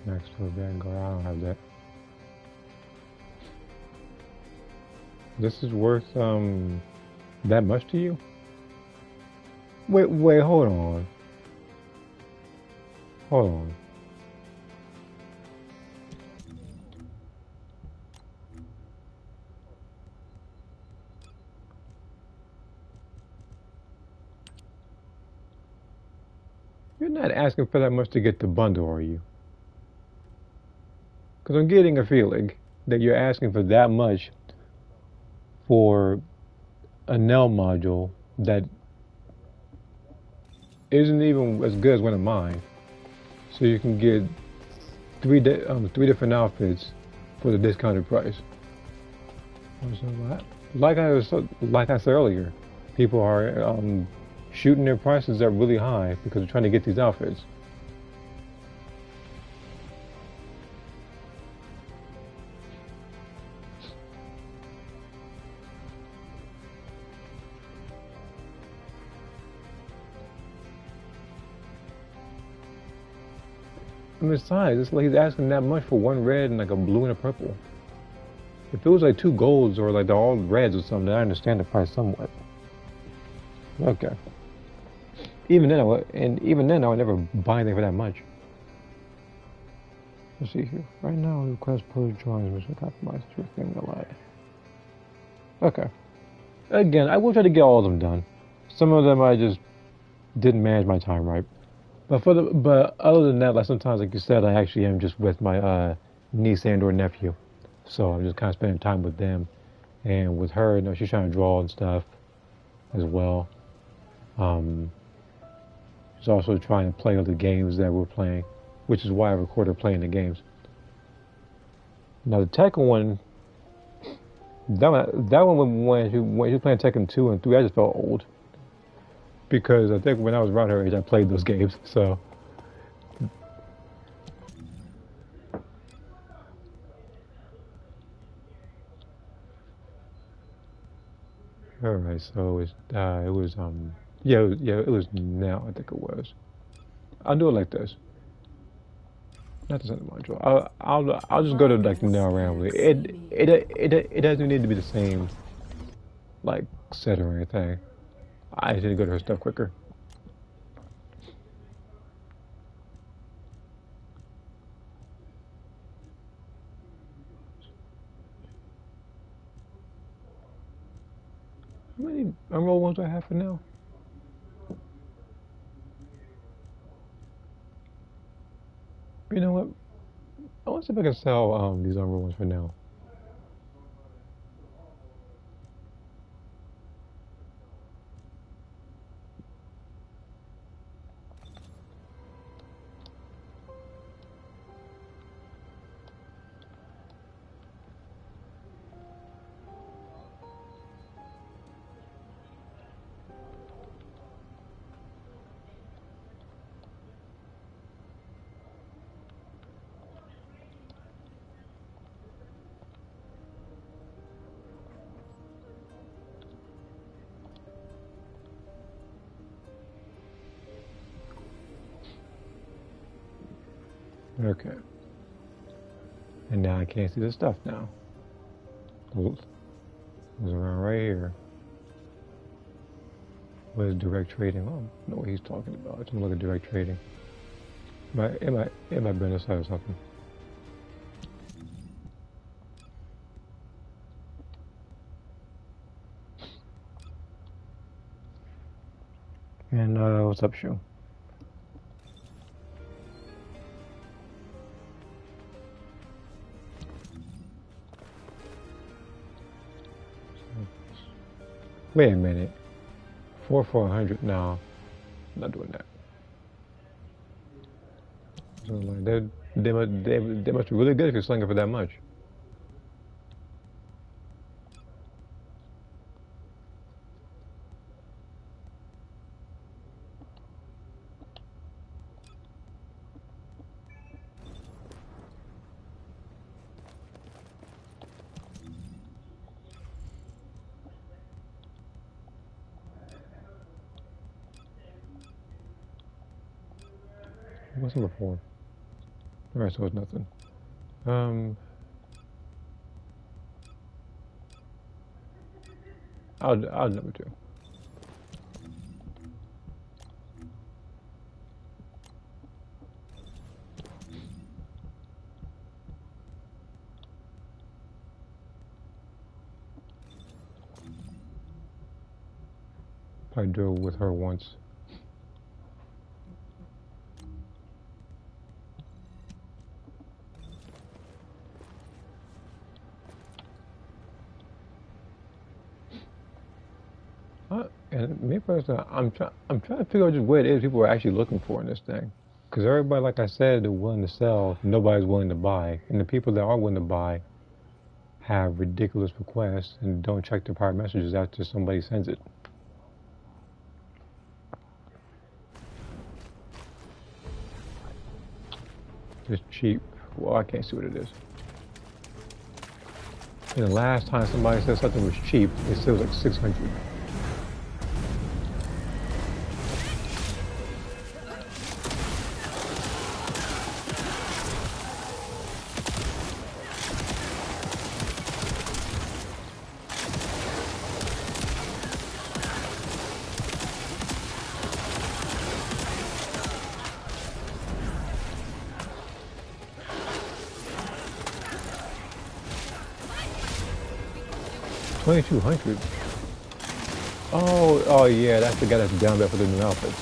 Next to a Vanguard. I don't have that. This is worth that much to you? Wait, hold on. Hold on. You're not asking for that much to get the bundle, are you? Because I'm getting a feeling that you're asking for that much for a Nell module that isn't even as good as one of mine. So you can get three different outfits for the discounted price. Like I said earlier, people are shooting their prices up really high because they're trying to get these outfits. And besides, it's like he's asking that much for one red and like a blue and a purple. If it was like two golds or like they're all reds or something, I understand the price somewhat. Okay. Even then, I would never buy anything for that much. Let's see here. Right now, request post drawings, which will compromise your thing a lot. Okay. Again, I will try to get all of them done. Some of them I just didn't manage my time right. But other than that, like sometimes, like you said, I actually am just with my niece and or nephew, so I'm just kind of spending time with them, and with her, you know, she's trying to draw and stuff, as well. She's also trying to play other games that we're playing, which is why I recorded playing the games. Now the Tekken one, that one when she was playing Tekken 2 and 3, I just felt old. Because I think when I was around her age, I played those games, so. Alright, so it was now, I think it was. I'll do it like this. Not the Descendant module. I'll just go to like now randomly. It doesn't need to be the same, like, set or anything. I just need to go to her stuff quicker. How many Emerald ones do I have for now? You know what? I want to see if I can sell these Emerald ones for now. Okay. And now I can't see the stuff now. Oops. It's around right here. What is direct trading? Oh, I don't know what he's talking about. Let's look at direct trading. It might be on the side or something. And what's up, Shu? Wait a minute. 4 for 100? No, I'm not doing that. So like they must be really good if you're slinging for that much. What's number 4? All right, so it's nothing. I'll number 2. I drove with her once. And me personally, I'm trying to figure out just what it is people are actually looking for in this thing. Because everybody, like I said, they're willing to sell. Nobody's willing to buy, and the people that are willing to buy have ridiculous requests and don't check their private messages after somebody sends it. It's cheap. Well, I can't see what it is. And the last time somebody said something was cheap, it said it was like 600. 2,200. Oh yeah, that's the guy that's down there for the new outfits.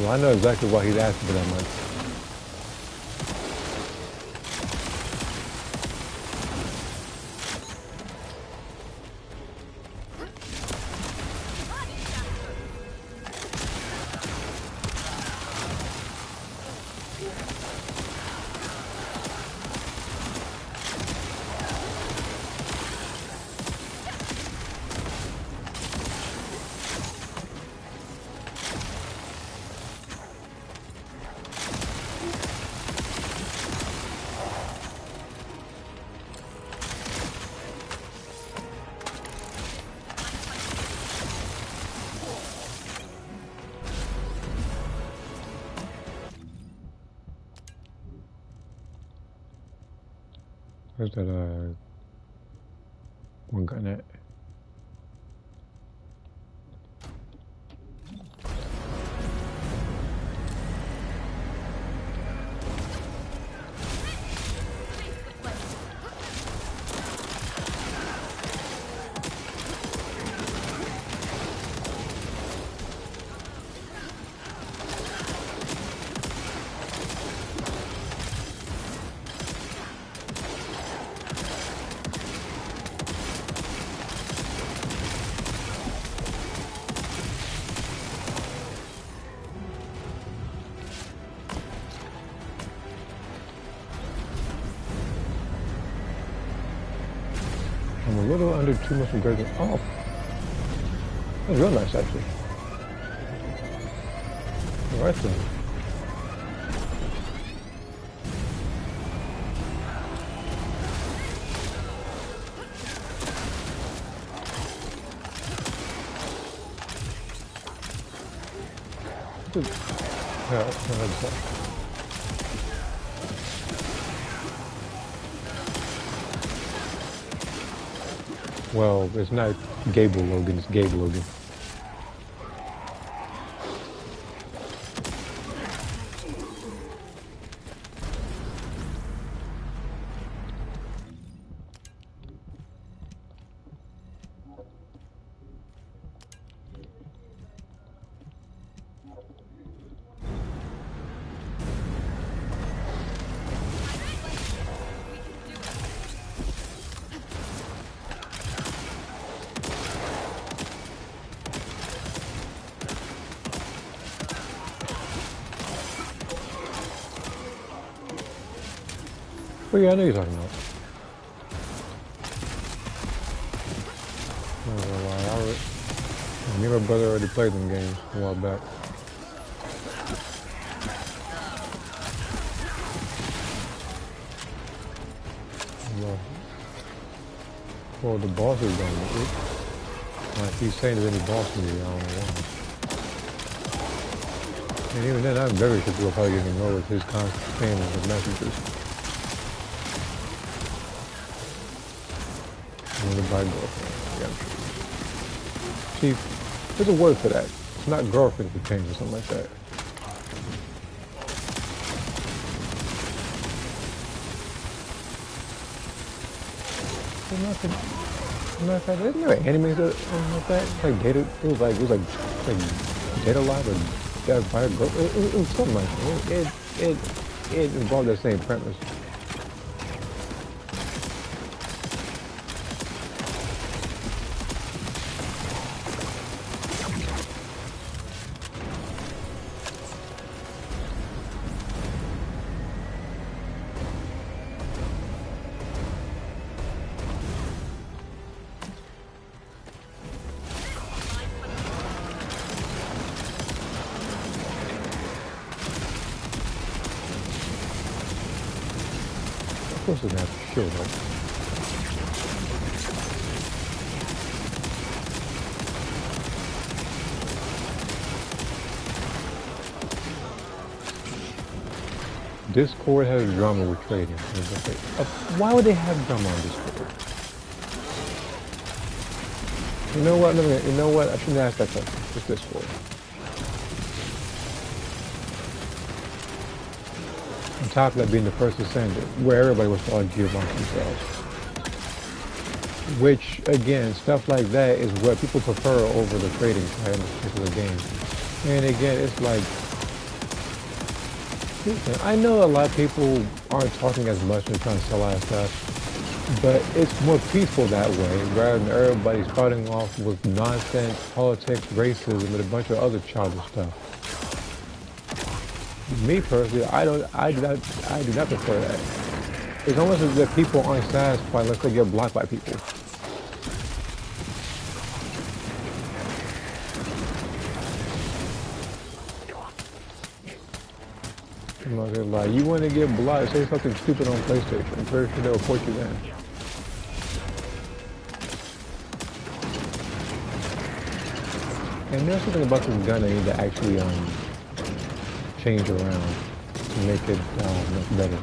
Well, I know exactly why he's asking for that much. Where's that one gun at? I'm a little under 2 months from graduation. Oh, that's real nice actually. All right then. Yeah, that's well, it's not Gable Logan, it's Gabe Logan. Oh yeah, I know you're talking about. I don't know why. Me and my brother already played them games a while back. Well, the boss is done. Like he's saying there's any boss movie, I don't know why. And even then, I'm very sure people are probably getting annoyed with his constant spamming of messages. I'm gonna buy girlfriend. Yeah. See, there's a word for that. It's not girlfriend for change or something like that. There's nothing. Matter of fact, isn't there animes that like that? Like data, it was like data live or death by a girl. It was something like that. It involved that same premise. Of course, it doesn't have to shield up. Discord has drama with trading. Why would they have drama on Discord? You know what? You know what? I shouldn't ask that question. It's Discord. On top of that being the first Descendant, where everybody was to argue amongst themselves. Which, again, stuff like that is what people prefer over the trading side in this particular game. And again, it's like, I know a lot of people aren't talking as much and trying to sell out stuff, but it's more peaceful that way, rather than everybody starting off with nonsense, politics, racism, and a bunch of other childish stuff. Me personally, I do not prefer that. It's almost as if people aren't satisfied unless they get blocked by people. I'm not gonna lie, you want to get blocked, say something stupid on PlayStation. I'm pretty sure they'll report you then. And there's something about this gun I need to actually change around to make it much better.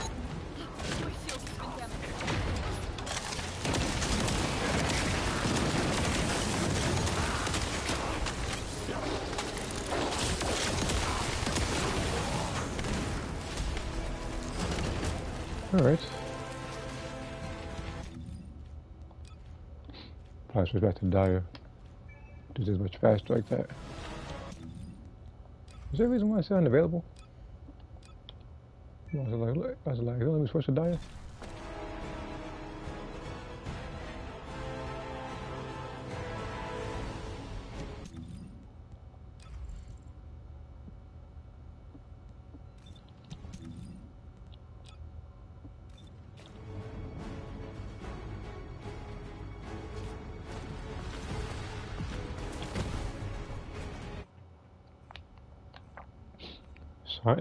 Alright. Probably switch back to Dire. Do this much faster like that. Is there a reason why it's unavailable? I was like, let me switch to Dire.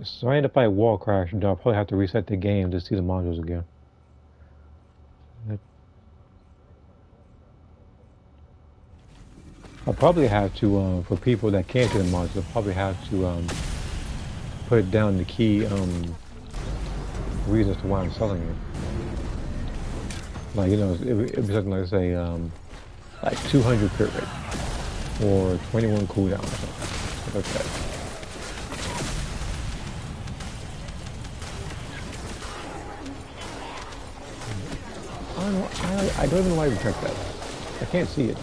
So I end up by wall crash, and I'll probably have to reset the game to see the modules again. I'll probably have to, for people that can't see the modules, I'll probably have to put down the key reasons to why I'm selling it. Like, you know, it'd be something like, say, like 200 crit rate, or 21 cooldown, or something like that. I don't even know why we check that. I can't see it.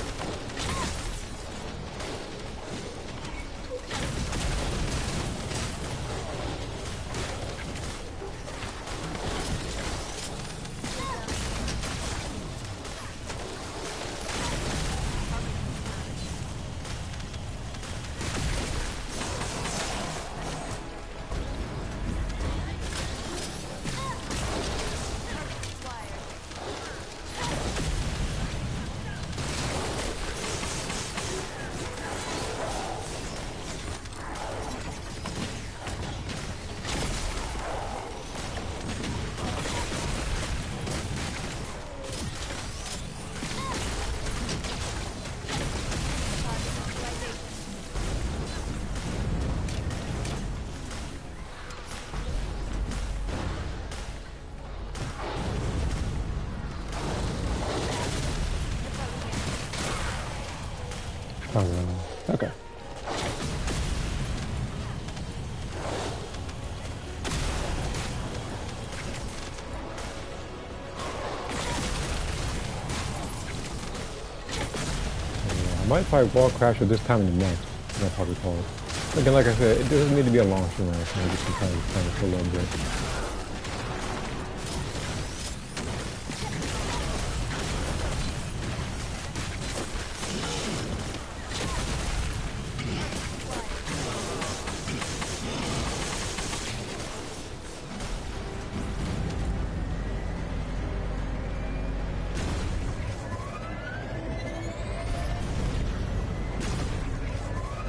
Oh, well. Okay. Yeah, I might probably wall crash at this time in the next. I'll probably call it. Again, like I said, it doesn't need to be a long stream. Right? So just kind of pull a little bit.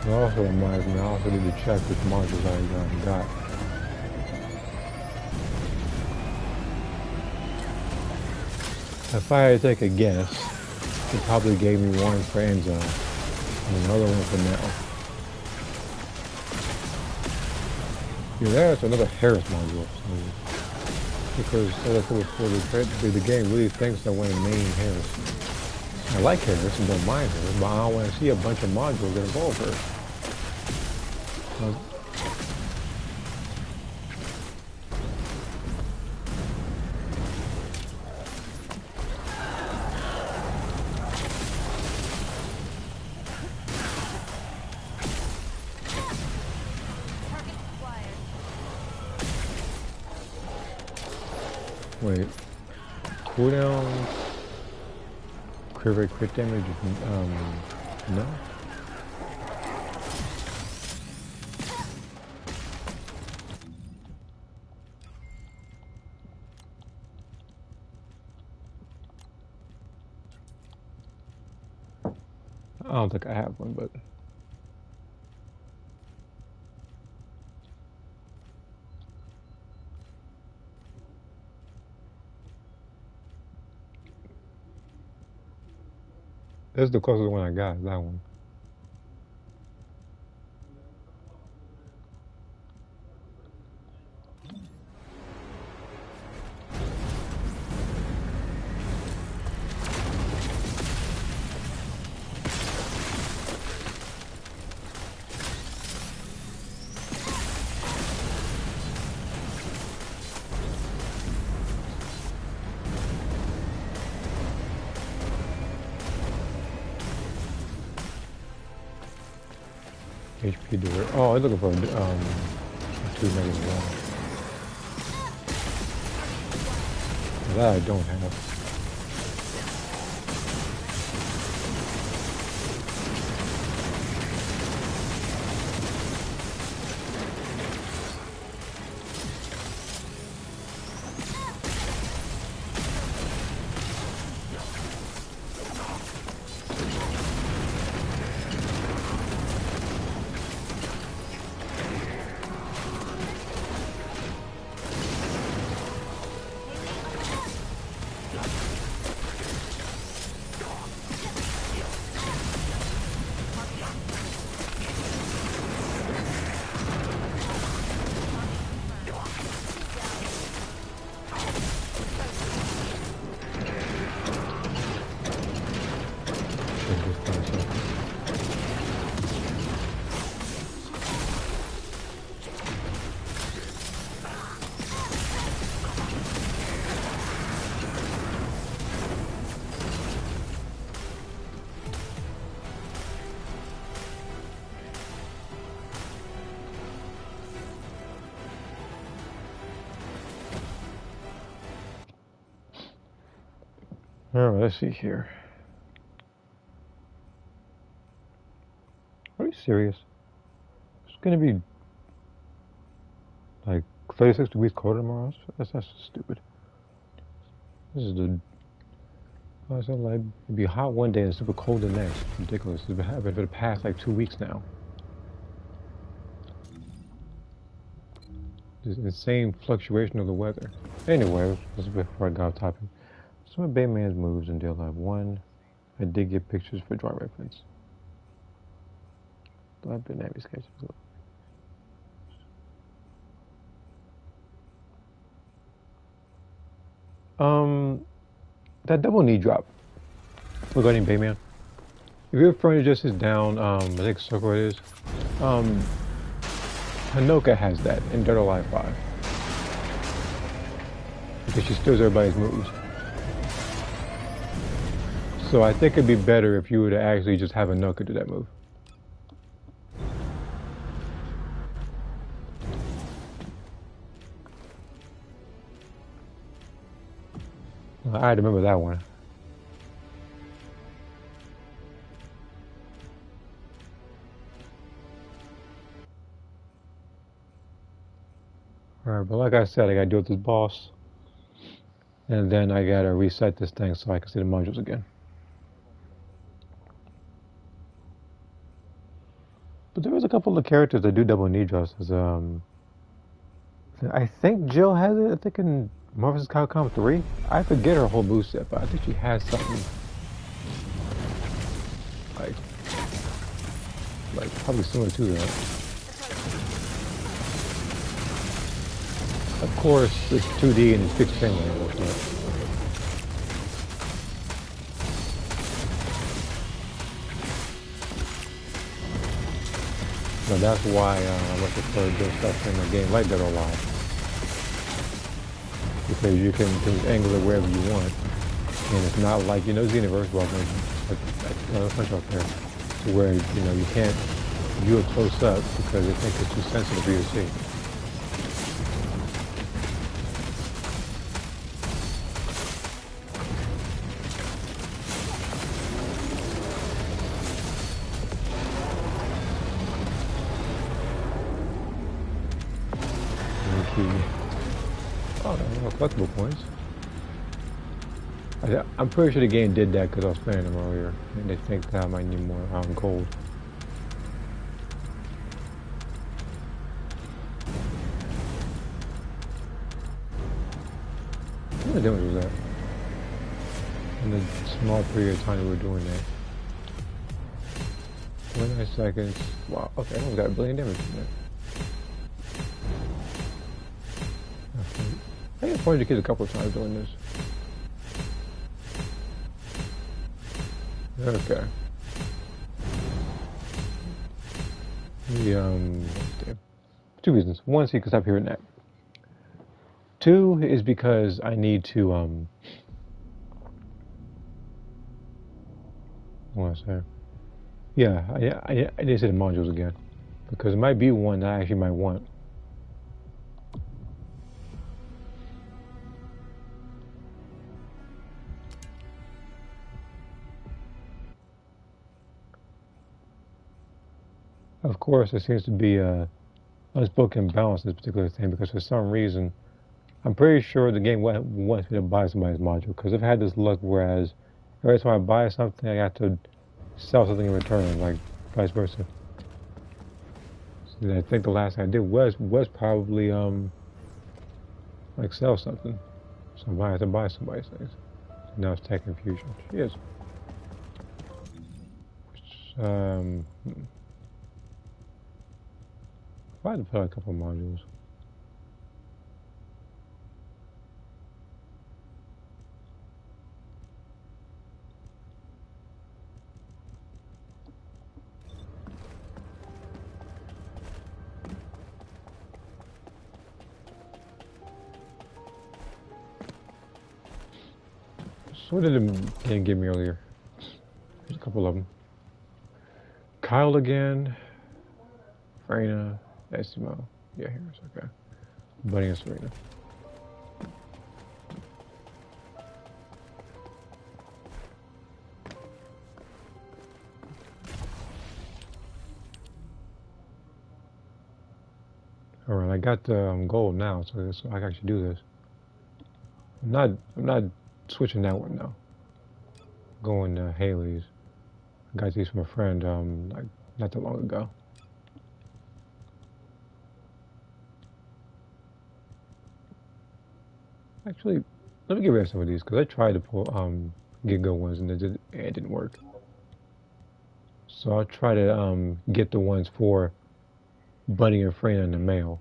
It also reminds me, I also need to check which modules I got. If I had to take a guess, it probably gave me one for Enzo and another one for now. Yeah, there's another Harris module. Because as I said before, the game really thinks I want to main Harris. I like Harris and don't mind her, but I don't want to see a bunch of modules that involve her. Wait, cooldown, crit damage, no? I don't think I have one, but that's the closest one I got, that one. HP divert. Oh, I'm looking for 2-1. That I don't have. Alright, let's see here. Are you serious? It's gonna be like 36 degrees colder tomorrow? That's just stupid. This is the. I said like it'd be hot one day and super cold the next. Ridiculous. It's been happening for the past like 2 weeks now. This insane fluctuation of the weather. Anyway, this is before I got off topic. Some of Bayman's moves in Deal Live 1. I did get pictures for dry reference. I've been having sketches. That double knee drop regarding Bayman. If your friend just is down, I think circle it is. Um, Hanoka has that in Dead or Alive 5 because she steals everybody's moves. So I think it'd be better if you were to actually just have Hanoka do that move. I remember that one. Alright, but like I said, I gotta deal with this boss. And then I gotta reset this thing so I can see the modules again. But there was a couple of characters that do double knee dresses. I think Jill has it. I think in Marvel vs. Capcom 3. I forget her whole moveset, but I think she has something like probably similar to that. Of course, it's 2D and it's fixed camera angles, but that's why I much prefer Jill stuff in a game like Dead or Alive. Because you can angle it wherever you want. And it's not like, it's the universe walking at the punch up there. To where, you can't view it close up because they think it's too sensitive for you to see. Okay. Oh, no, collectible points. I'm pretty sure the game did that because I was playing them earlier. And they think that I might need more gold. What the difference was that? In the small period of time we were doing that. 29 seconds. Wow, okay, I almost got a billion damage from that. I think I pointed the kids a couple of times doing this. Okay. Two reasons. One, so you can stop hearing that. Two is because I need to, what was I say? Yeah, I need to see the modules again. Because it might be one that I actually might want. Of course, there seems to be a unspoken balance in this particular thing because for some reason, I'm pretty sure the game wants me to buy somebody's module because I've had this luck whereas every time I buy something, I have to sell something in return, like vice versa. And I think the last thing I did was probably like sell something. So I have to buy somebody's things. So now it's tech confusion. Cheers. Which, if I had to put a couple modules. So what did the game give me earlier? There's a couple of them. Kyle again. Freyna. Esimo. Yeah, here's okay. Bunny and Serena. Alright, I got the gold now, so I can actually do this. I'm not switching that one now. Going to Haley's. I got these from a friend like not that long ago. Actually, let me get rid of some of these because I tried to pull get good ones and it didn't work. So I'll try to get the ones for Buddy and Freyna in the mail.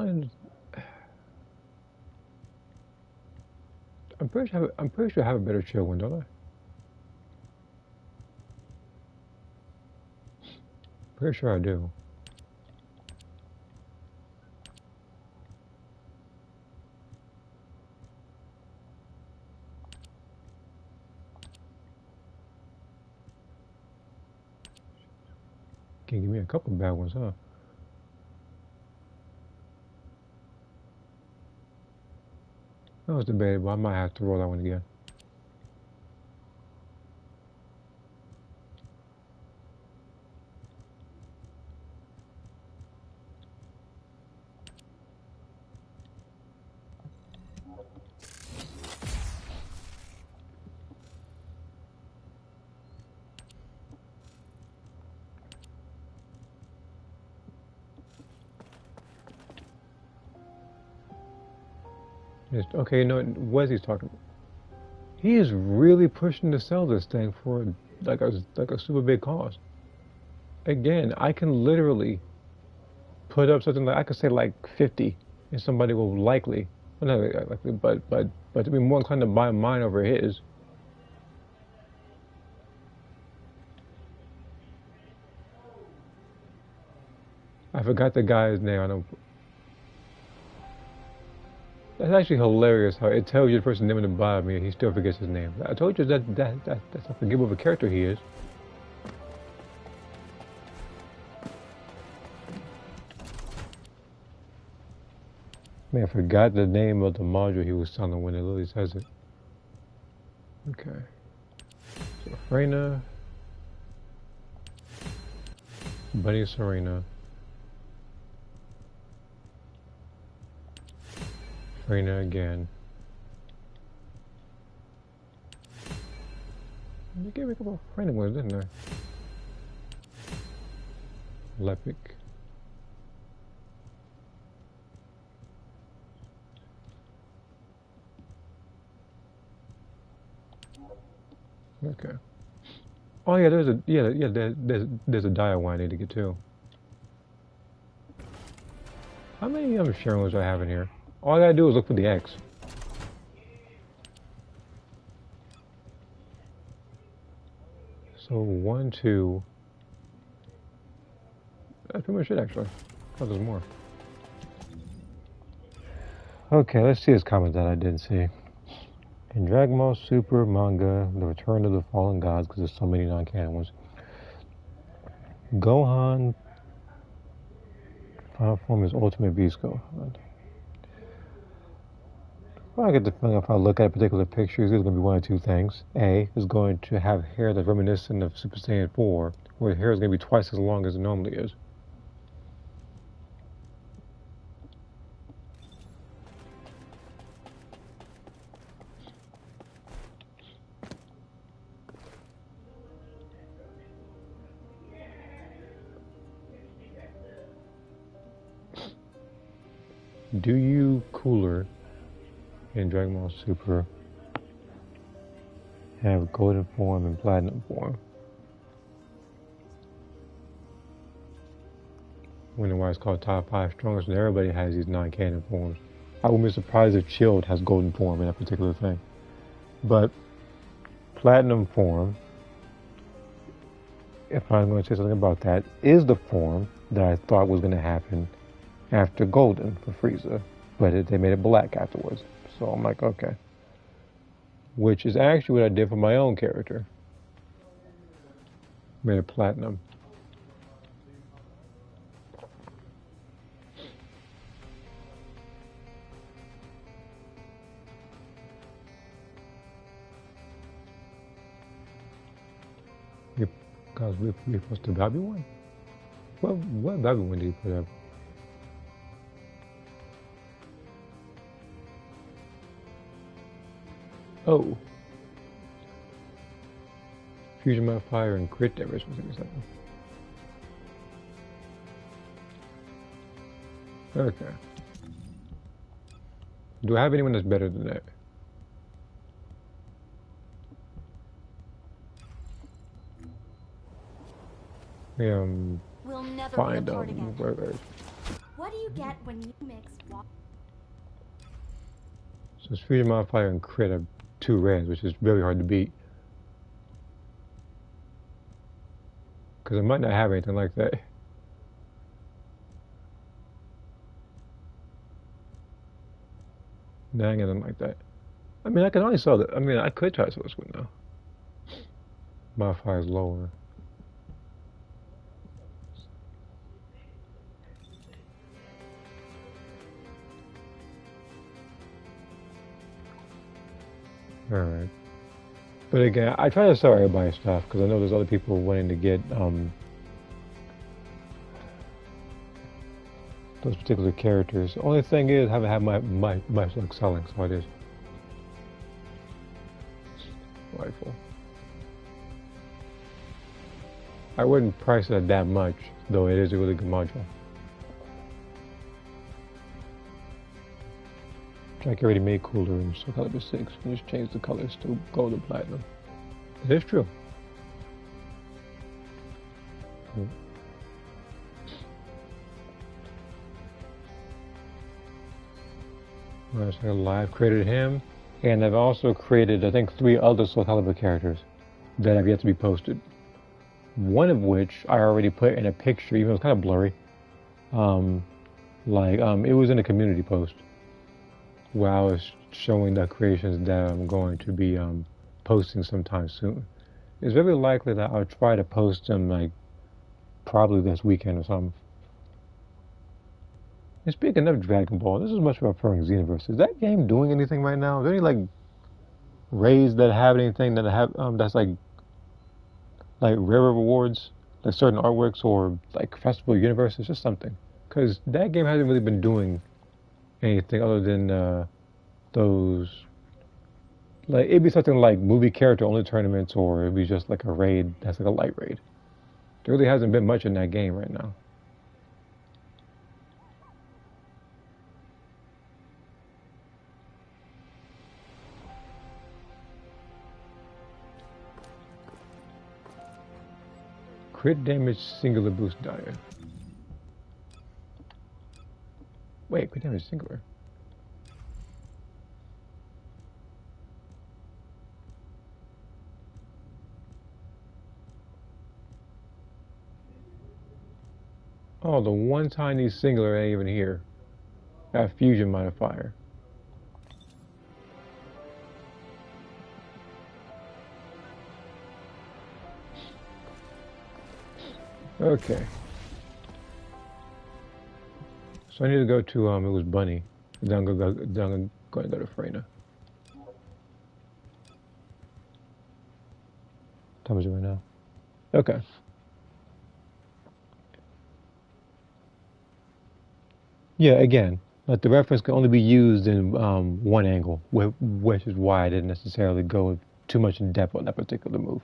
don't, I'm pretty sure I have a better chill one, don't I? Pretty sure I do. Can give me a couple bad ones, huh? That was debatable. I might have to roll that one again. Yes, okay, you know what is he talking about? He is really pushing to sell this thing for like a super big cost. Again, I can literally put up something like I could say like 50, and somebody will likely, well, not likely, but to be more inclined to buy mine over his. I forgot the guy's name. I don't. That's actually hilarious how it tells you the person's name in the bottom and he still forgets his name. I told you that's how forgivable of a character he is. Man, I forgot the name of the module he was selling when it literally says it. Okay. So Freyna, Bunny Serena, Freyna again. You gave me a couple of Freyna ones, didn't I? Lepic. Okay. Oh yeah, there's a dial one I need to get too. How many Shermans do I have in here? All I gotta do is look for the X. So 1, 2. That's pretty much it actually. Oh, there's more. Okay, let's see his comment that I didn't see. In Dragon Ball Super manga, The Return of the Fallen Gods, because there's so many non-canon ones, Gohan final form is Ultimate Beast Gohan. Well, I get the feeling if I look at particular pictures, there's going to be one or two things. A is going to have hair that's reminiscent of Super Saiyan 4, where the hair is going to be twice as long as it normally is. Do you Cooler in Dragon Ball Super have golden form and platinum form? Wonder why it's called top 5 strongest, and everybody has these non-canon forms. I wouldn't be surprised if Chilled has golden form in that particular thing. But platinum form, if I'm going to say something about that, is the form that I thought was going to happen after golden for Frieza, but they made it black afterwards. So I'm like, okay. Which is actually what I did for my own character. Made it platinum. Guys, we're supposed to Baby one? What Baby one did you put up? Oh. Fusion modifier and crit damage was something. Okay. Do I have anyone that's better than that? We'll never Find be apart again. where there's. What What do you get when you mix water? So speed modifier and crit are 2 reds, which is very hard to beat. Because I might not have anything like that. Dang, anything like that. I mean, I can only sell it. I mean, I could try to sell this one now. Modifier is lower. Alright. But again, I try to sell everybody's stuff because I know there's other people wanting to get those particular characters. Only thing is, I haven't had my luck selling, so it is. Rifle. I wouldn't price it at that much, though it is a really good module. Jack already made cooler rooms, so caliber 6. You just change the colors to gold and platinum. It is true. Alright, so I've created him, and I've also created, I think, 3 other Soul Calibur characters that have yet to be posted. One of which I already put in a picture, even though it's kind of blurry. It was in a community post where I was showing the creations that I'm going to be posting sometime soon. It's very likely that I'll try to post them like probably this weekend or something. And speaking of Dragon Ball, this is much about referring Xenoverse. Is that game doing anything right now? Is there any like raids that have anything that have that's like rare rewards, like certain artworks or like Festival Universes, just something? Because that game hasn't really been doing anything other than those. Like it'd be something like movie character only tournaments, or it'd be just like a raid that's like a light raid. There really hasn't been much in that game right now. Crit damage singular boost dire. Wait, crit damage singular. Oh, the one tiny singular ain't even here. That fusion modifier. Okay. So I need to go to it was Bunny. Then I'm going to go to Freyna. What time is it right now? Okay. Yeah, again, like the reference can only be used in one angle, which is why I didn't necessarily go too much in depth on that particular move.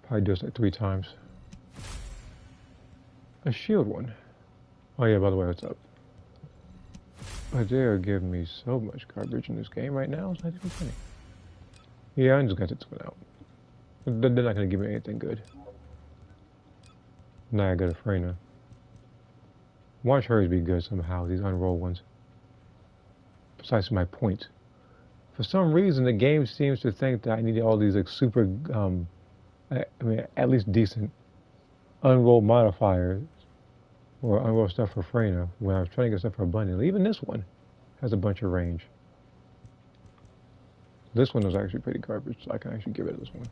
Probably do this like 3 times. A shield one. Oh yeah, by the way, what's up? But they're giving me so much garbage in this game right now, it's not even funny. Yeah, I'm just gonna take this one out. They're not gonna give me anything good. Now I got a Freyna. Watch hers be good somehow, these unrolled ones. Besides my point. For some reason, the game seems to think that I need all these like super, I mean, at least decent unrolled modifiers or unrolled stuff for Freyna when I was trying to get stuff for Bunny. Even this one has a bunch of range. This one was actually pretty garbage, so I can actually get rid of this one.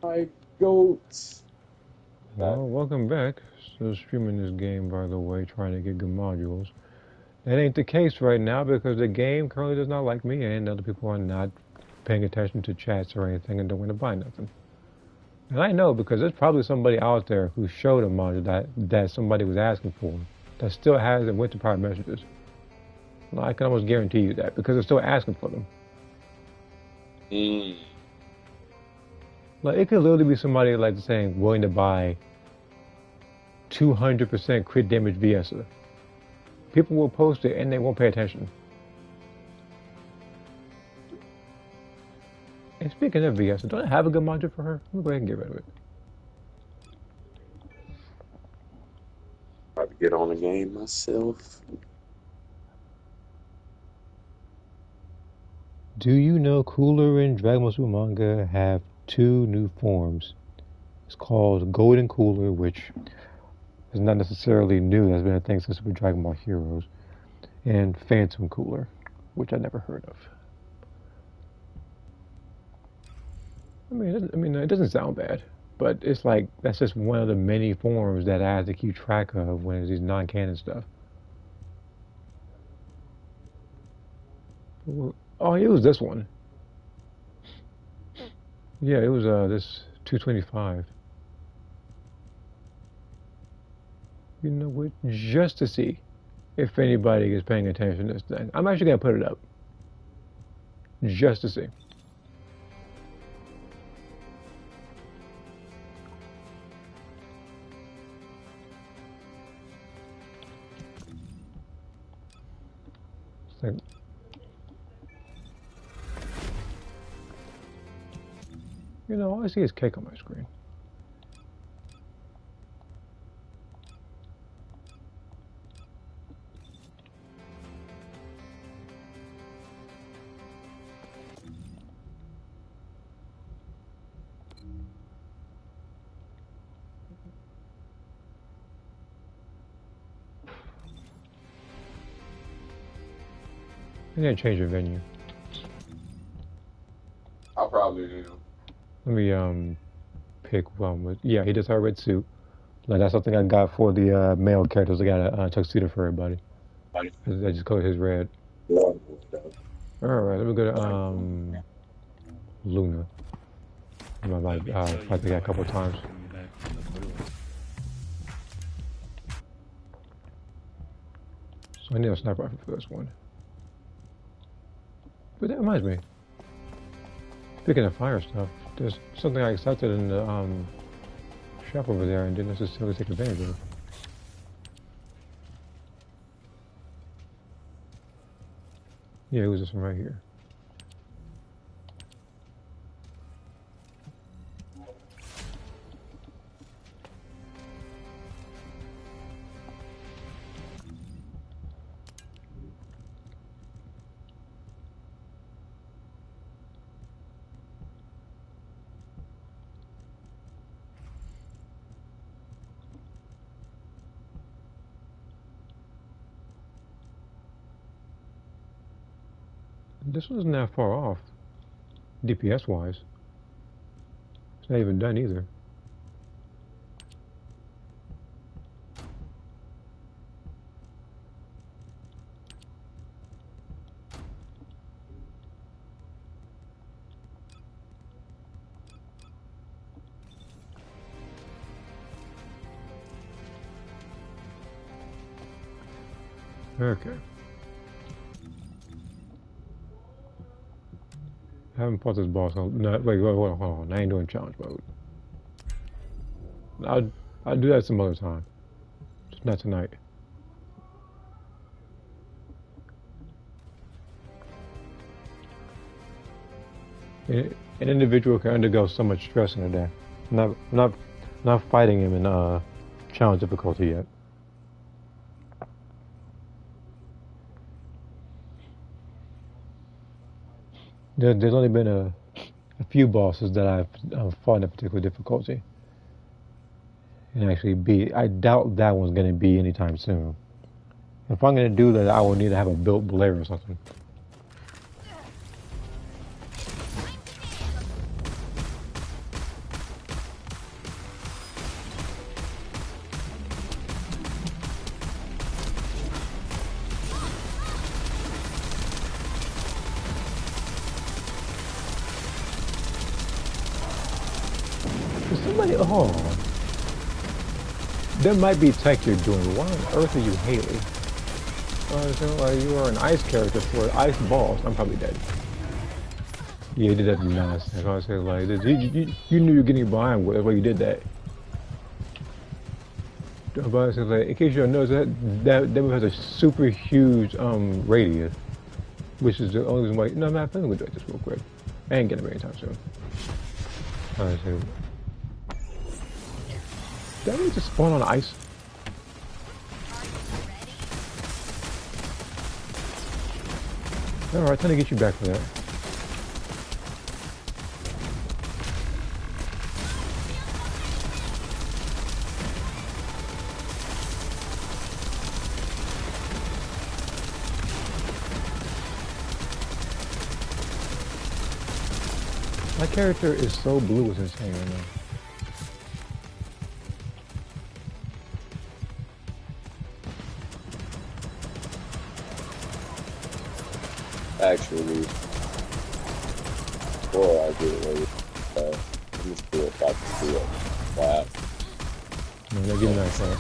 My goats. Well, welcome back. Still streaming this game, by the way, trying to get good modules. That ain't the case right now because the game currently does not like me and other people are not paying attention to chats or anything and don't want to buy nothing. And I know because there's probably somebody out there who showed a module that somebody was asking for that still hasn't went to private messages. Well, I can almost guarantee you that because they're still asking for them. Mm. Like it could literally be somebody like saying willing to buy 200% crit damage VSA. People will post it and they won't pay attention. And speaking of VSA, don't I have a good module for her? Let me go ahead and get rid of it. About to get on the game myself. Do you know Cooler and Dragon Ball Super manga have 2 new forms? It's called Golden Cooler, which is not necessarily new. That's been a thing since Super Dragon Ball Heroes, and Phantom Cooler, which I never heard of. I mean, it doesn't sound bad, but it's like that's just one of the many forms that I have to keep track of when it's these non-canon stuff. Oh, it was this one. Yeah, it was this 225. You know what? Just to see if anybody is paying attention to this thing. I'm actually gonna put it up. Just to see. It's like, you know, all I see is cake on my screen. I'm gonna change the venue. I probably do. Let me pick one with. Yeah, he does have a red suit. Like that's something I got for the male characters. I got a tuxedo for everybody. I just colored his red. All right, let me go to Luna. I might fight that a couple times. So I need a sniper rifle for this one. But that reminds me. Speaking of fire stuff, there's something I accepted in the shop over there and didn't necessarily take advantage of. Yeah, it was this one right here. This wasn't that far off, DPS wise. It's not even done either. Okay. I haven't fought this boss. No, wait, hold on. I ain't doing challenge mode. I'll do that some other time. Just not tonight. An individual can undergo so much stress in a day. Not fighting him in challenge difficulty yet. There's only been a few bosses that I've fought in a particular difficulty. And actually beat. I doubt that one's going to be anytime soon. If I'm going to do that, I will need to have a built Blair or something. Oh, that might be tech you're doing. Why on earth are you Haley? So, you are an ice character for an ice boss. I'm probably dead. Yeah, you did that nonsense. I was saying, like, you knew you were getting behind with. That's why you did that. But like, in case you don't know, that move has a super huge radius, which is the only reason why. No, man, I'm gonna do this real quick. I ain't getting it anytime soon. So, did I really just spawn on ice? Alright, time to get you back for that. My character is so blue, it's insane right now. Actually, before I get ready, I'm just do it if I can do it. Wow. No, give me that shot.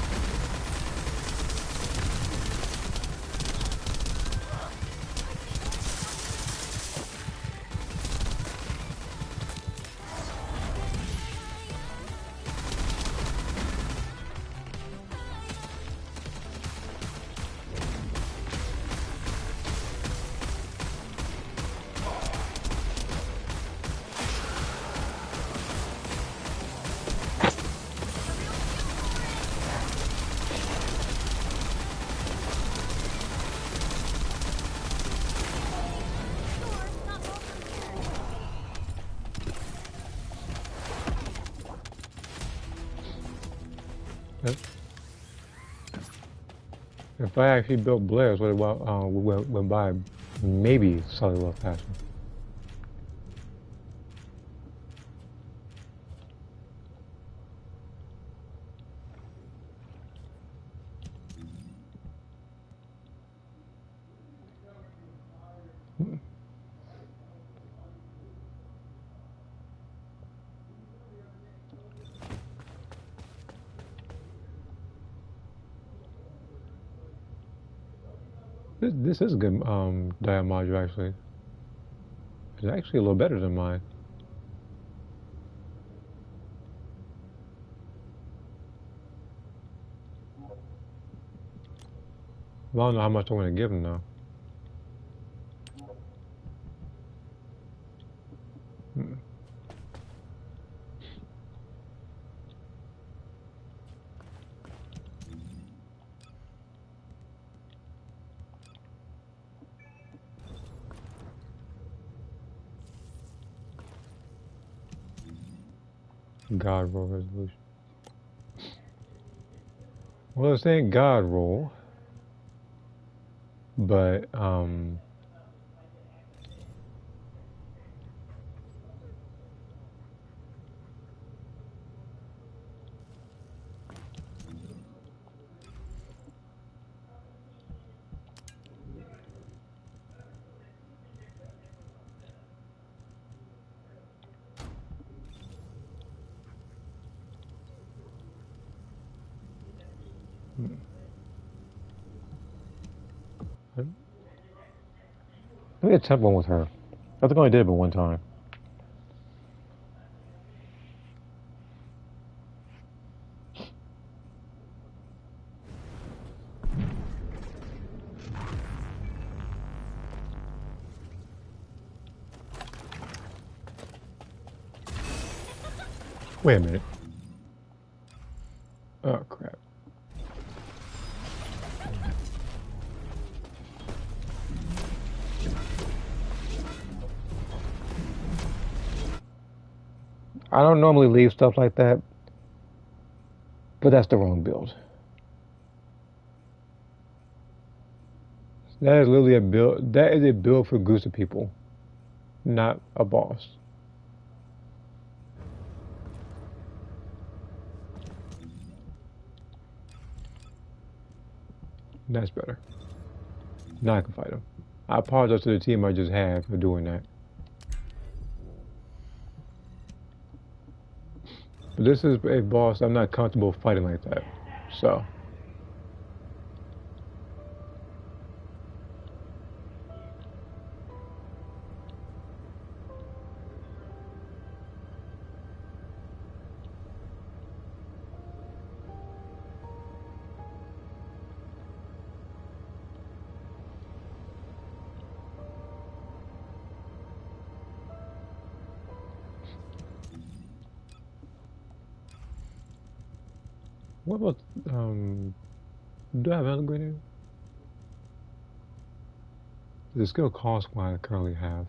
If I actually built Blair's, what about went by maybe slightly less faster. This is a good dial module actually. It's actually a little better than mine. Well, I don't know how much I want to give him though. God roll resolution. Well, it's saying God roll, but let me attempt one with her. I think I only did it but one time. Wait a minute. Oh crap. I don't normally leave stuff like that, but that's the wrong build. That is literally a build. That is a build for groups of people, not a boss. That's better. Now I can fight him. I apologize to the team I just had for doing that. This is a boss I'm not comfortable fighting like that. So, what about, do I have another grenade? The skill cost what I currently have.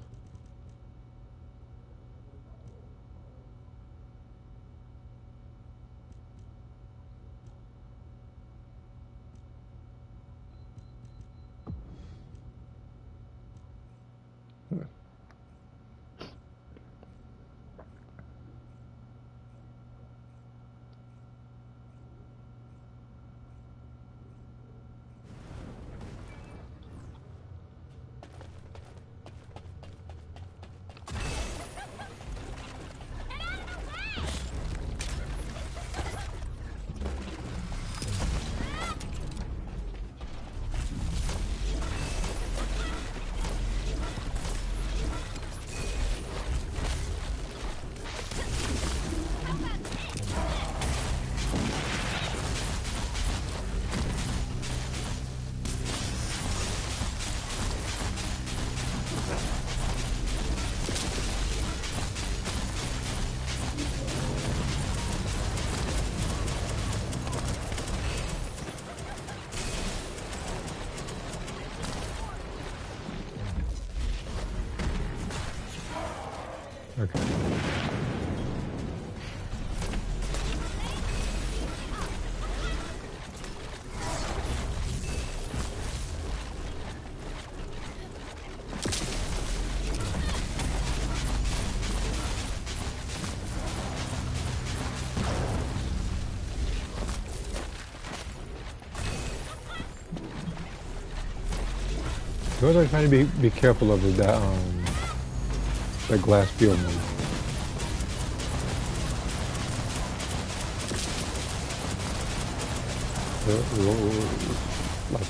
Okay. You always trying to be careful of that glass field move. Like,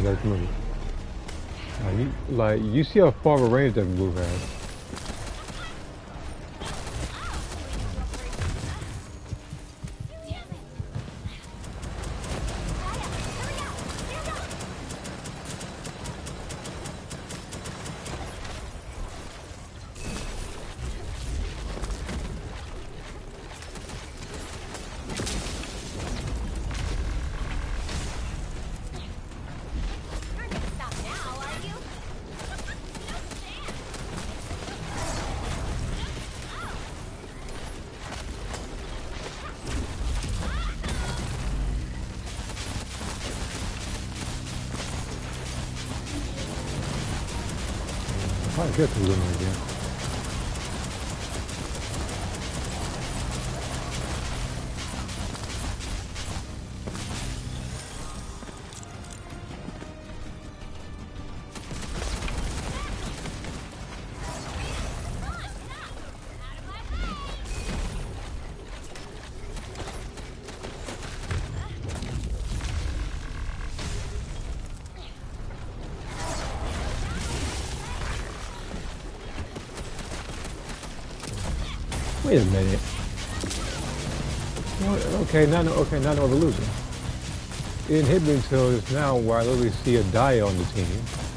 that's move. You see how far of a range that move has. You're gonna stop now, are you? Probably get to them again. Wait a minute. Okay, now we're losing. It didn't hit me until just now where I literally see a die on the team.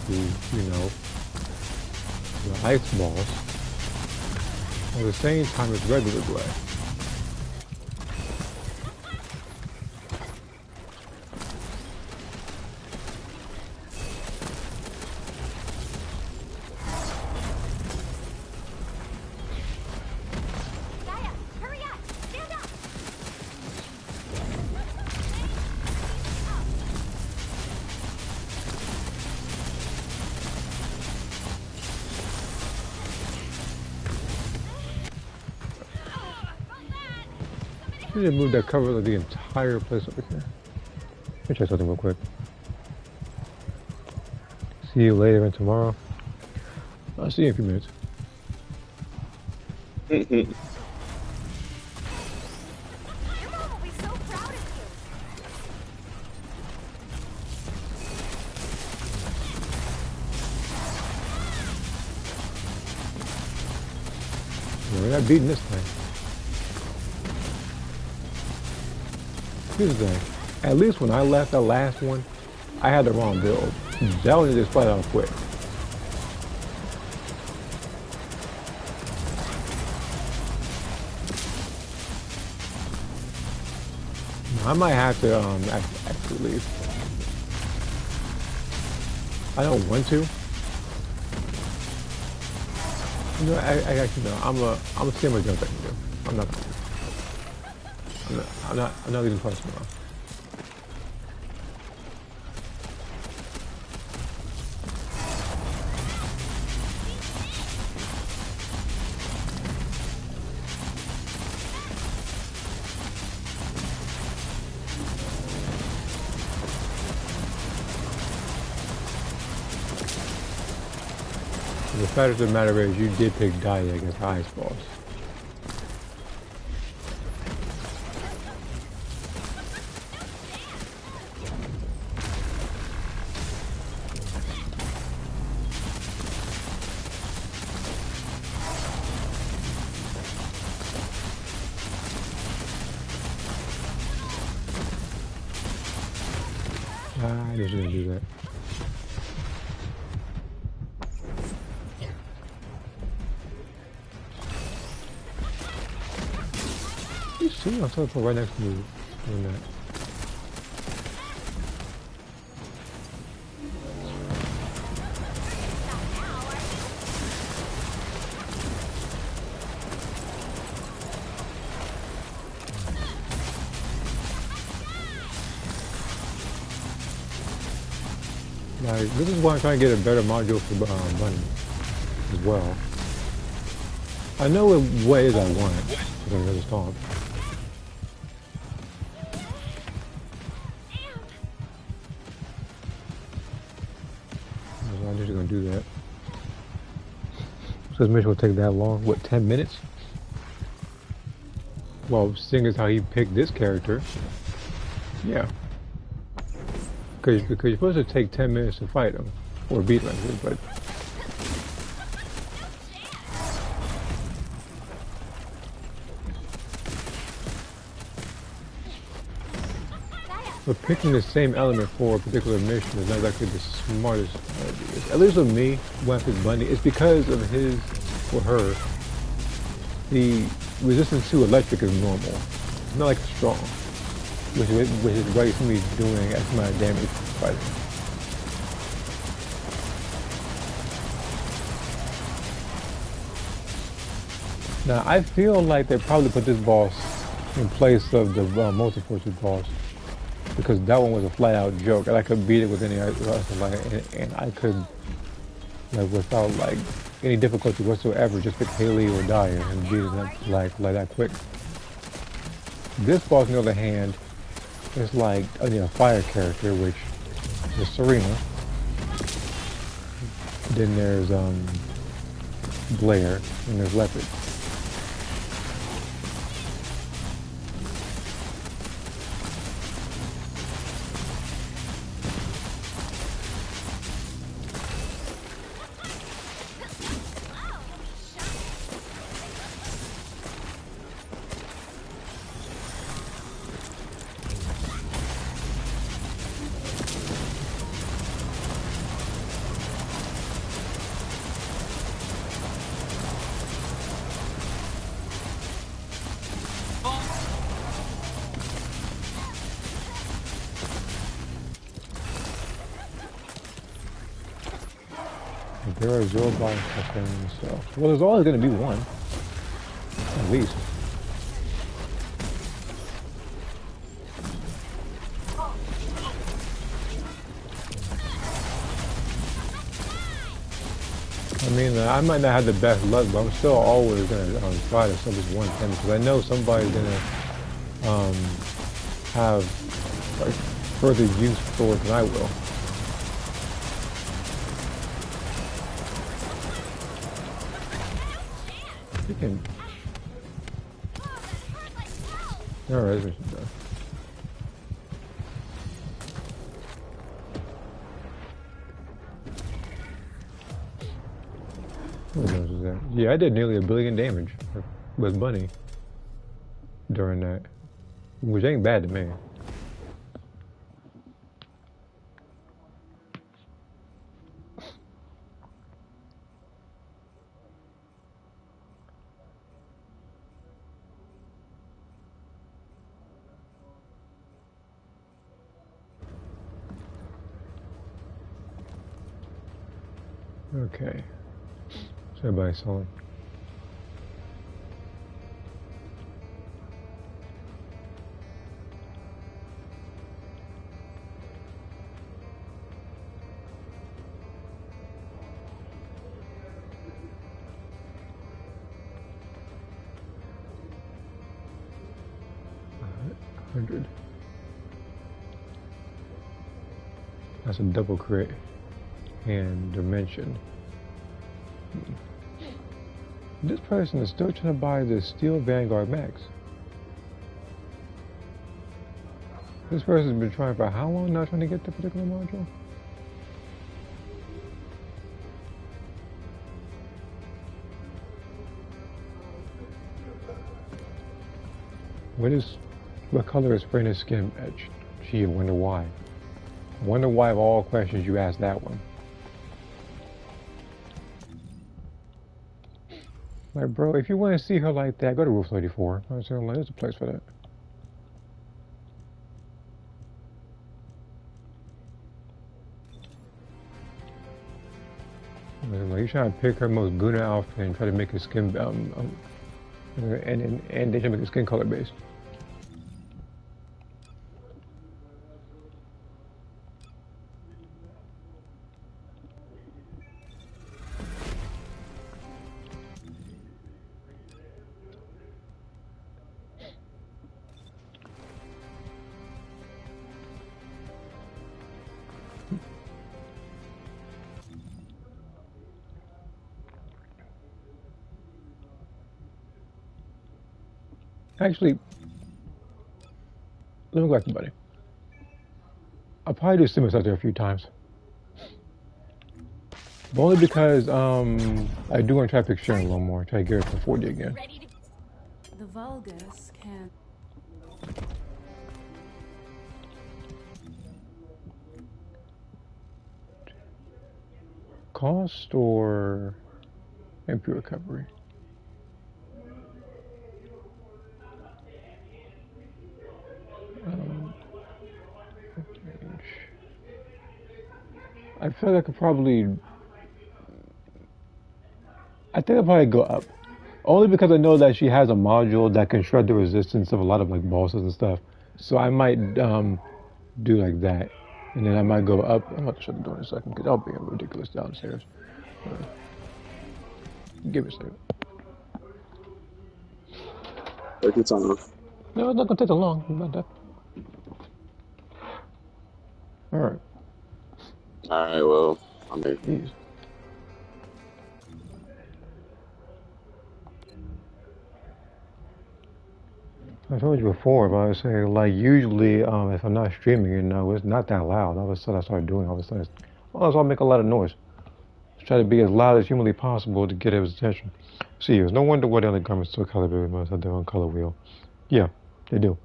Who, the ice balls. At the same time as regular Glay. Gaia, hurry up! Stand up! Should have moved that cover of the entire place over here. Let me check something real quick. See you later and tomorrow. I'll see you in a few minutes. Your mom will be so proud of you. We're not beating this thing. Here's the thing. At least when I left that last one, I had the wrong build. That one just flat out quit. I might have to actually leave. I don't want to. You know, I actually no. I'm a see how much jump I can do. I'm not leaving twice tomorrow. The fact of the matter is, you did pick Daya against the Ice Balls. I just gonna do that. You see, I'm talking right next to me doing that. Like, this is why I'm trying to get a better module for Bunny as well. I know what it is I want for another stomp. I'm just gonna do that. So this mission will take that long. What, 10 minutes? Well, seeing as how he picked this character, yeah. Because you're supposed to take 10 minutes to fight him, or beat him, but picking the same element for a particular mission is not exactly the smartest idea. At least with me, when I pick Bunny, it's because of his or her. The resistance to electric is normal. It's not like strong, which is why you see me doing X amount of damage fighting. Now I feel like they probably put this boss in place of the multi-forces boss, because that one was a flat-out joke, and I could beat it with any other, and I could, like, without like any difficulty whatsoever, just pick Haley or Dyer and beat it like that quick. This boss, on the other hand, is like a fire character, which is Serena. Then there's Blair, and there's Leopard. There are zero body seconds, so well, there's always going to be one, at least. I mean, I might not have the best luck, but I'm still always going to try to sell this one thing because I know somebody's going to have like further use for it than I will. You can. Alright, this is done. What else is that? Yeah, I did nearly 1 billion damage with Bunny during that, which ain't bad to me. Okay, so everybody's selling. $100. That's a double crit and dimension. This person is still trying to buy the Steel Vanguard Max. This person's been trying for how long now trying to get the particular module? What color is Brenda's skin etched? Gee, I wonder why. I wonder why of all questions you asked that one. Like, bro, if you want to see her like that, go to Roof 34. I was like, there's a place for that. Like, you're trying to pick her most Guna outfit and try to make her skin, and they should make her skin color based. Actually, let me go back to Buddy. I'll probably do Simmons out there a few times. But only because I do want to try to pick Sharon a little more, try to get her to 40 again. The Vulgus can. Cost or MP recovery? I feel like I could probably. I think I'll probably go up. Only because I know that she has a module that can shred the resistance of a lot of like bosses and stuff. So I might do like that. And then I might go up. I'm about to shut the door in a second because I'll be ridiculous downstairs. Give it a second. Take your time. No, it's not gonna take so long. About that. All right. All right, well, I mean, Jeez. I told you before, but I was saying, like, usually, if I'm not streaming, it's not that loud. All of a sudden, I started doing all of a sudden, I'll make a lot of noise. Try to be as loud as humanly possible to get his attention. See, it's no wonder why the other garments still calibrated must have their own color wheel. Yeah, they do.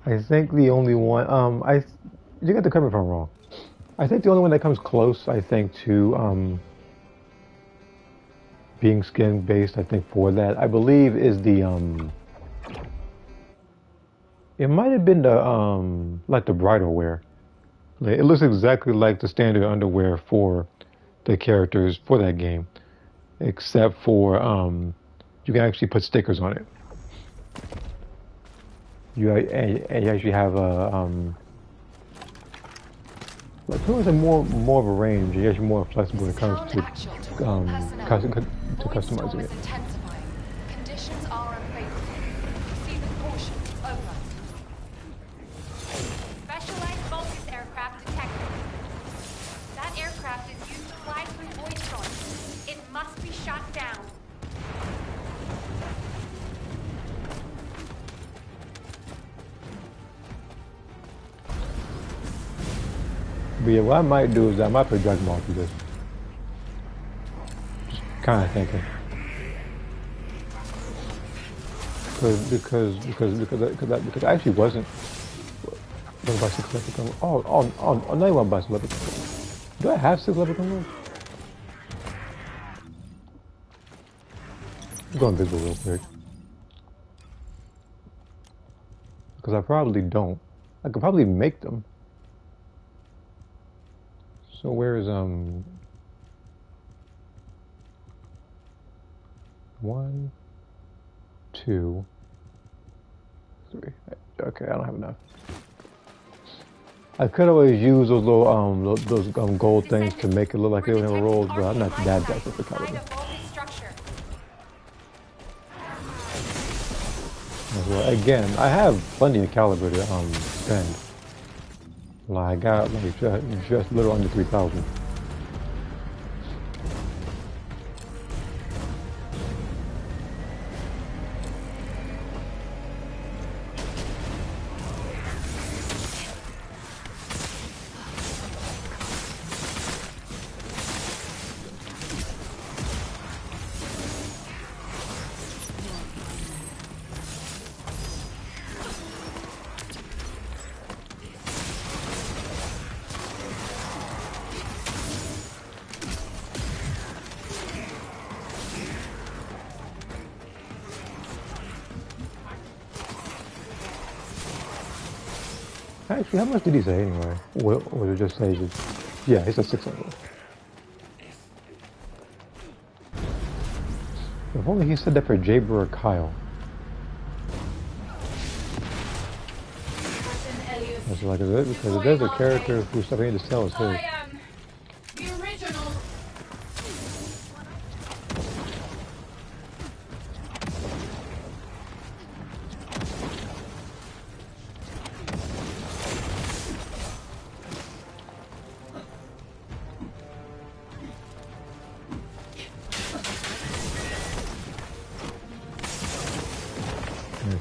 I think the only one, you got the cover if I'm wrong. I think the only one that comes close, I think, to, being skin based, I think for that, I believe is the, it might have been the, like the bridal wear. Like, it looks exactly like the standard underwear for the characters for that game, except for you can actually put stickers on it. And you actually have a like pretty much a more of a range. You're actually more flexible when it comes Sound to actual to all personnel. to Void storm customizing is it. intensifying. Conditions are unfavorable. Proceed with caution. Over. Specialized Vulgus aircraft detected. That aircraft is used to fly through void storms. It must be shot down. But yeah, what I might do is I might put Dragon Ball through this. Just kind of thinking. Because I actually wasn't buy six leopard gun. Oh, now you want to buy some leopard gun. Do I have six leopard gun? I'm going invisible real quick. Because I probably don't. I could probably make them. So where is one, two, three. Okay, I don't have enough. I could always use those little those gold things to make it look like they don't have rolls, but I'm not that desperate for caliber. Well, again, I have plenty of caliber to spend. Like I got like just a little under 3,000. Actually, how much did he say anyway? Or did it just say just... Yeah, he said 600. If only he said that for Jaber or Kyle. That's like it because if there's a character who's stuff I need to sell is his. Okay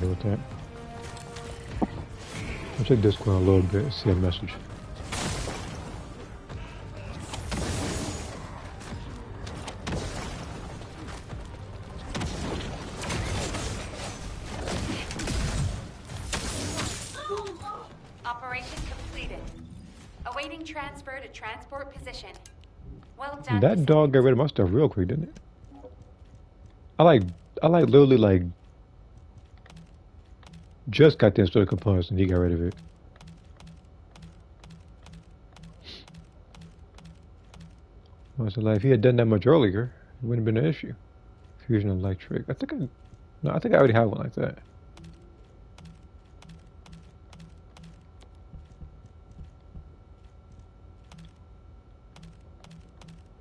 with that. I'll check Discord a little bit, see a message. Operation completed. Awaiting transfer to transport position. Well done. That dog got rid of my stuff real quick, didn't it? I like literally like just got the installed components and he got rid of it. I was like, if he had done that much earlier, it wouldn't have been an issue. Fusion electric. I think I already have one like that.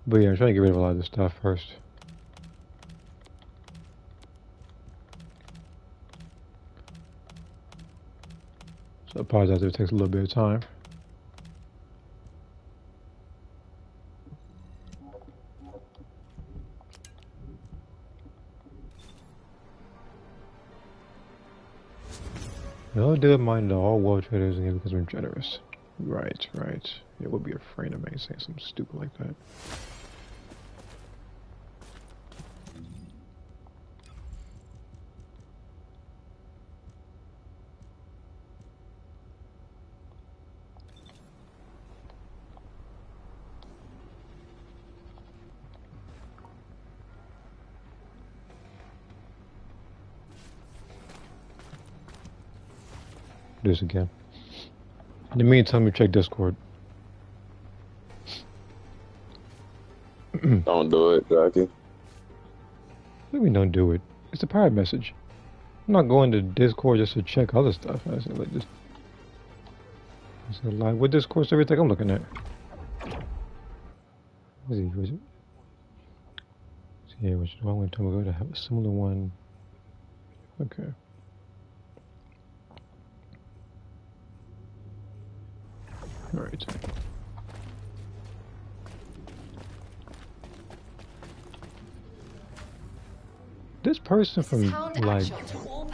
But yeah, I'm trying to get rid of a lot of this stuff first. So I apologize if it takes a little bit of time. No, did mind all world traders and because we're generous. Right. It would be afraid of me saying something stupid like that. Do this again. In the meantime, we check Discord. Don't do it, Jackie. What do you mean don't do it? It's a private message. I'm not going to Discord just to check other stuff. I said like this. I said like what Discord everything I'm looking at. Where's it? Yeah, which one going to go to have a similar one? Okay. All right. This person from like, I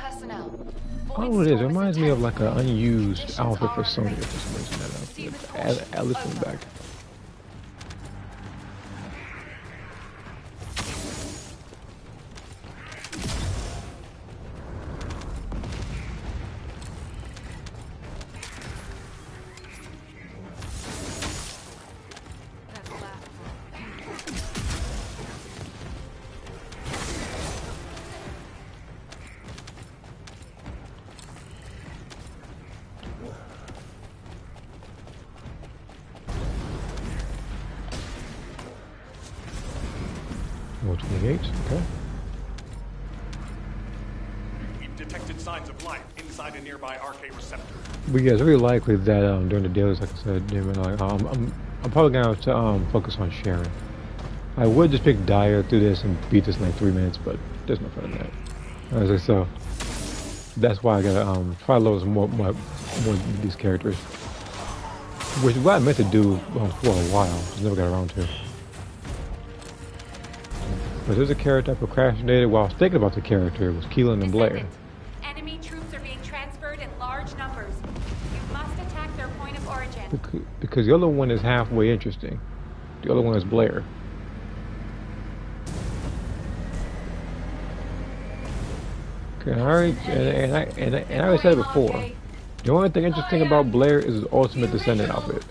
don't know what it is. It reminds me of like an unused outfit for Sony for some reason. That outfit. Alice went back. Oh, 28, okay. We've detected signs of life inside a nearby RK receptor. But yeah, it's really likely that during the dailies, like I said, like, I'm probably gonna have to focus on sharing. I would just pick Dyer through this and beat this in like 3 minutes, but there's no fun in that. So that's why I gotta try to load more of these characters, which is what I meant to do for a while, just never got around to. But there's a character I procrastinated while I was thinking about the character. It was Keelan and Blair. Enemy troops are being transferred in large numbers. You must attack their point of origin. Because the other one is halfway interesting. The other one is Blair. Okay, alright, and I already said it before. The only thing interesting about Blair is his ultimate Descendant outfit.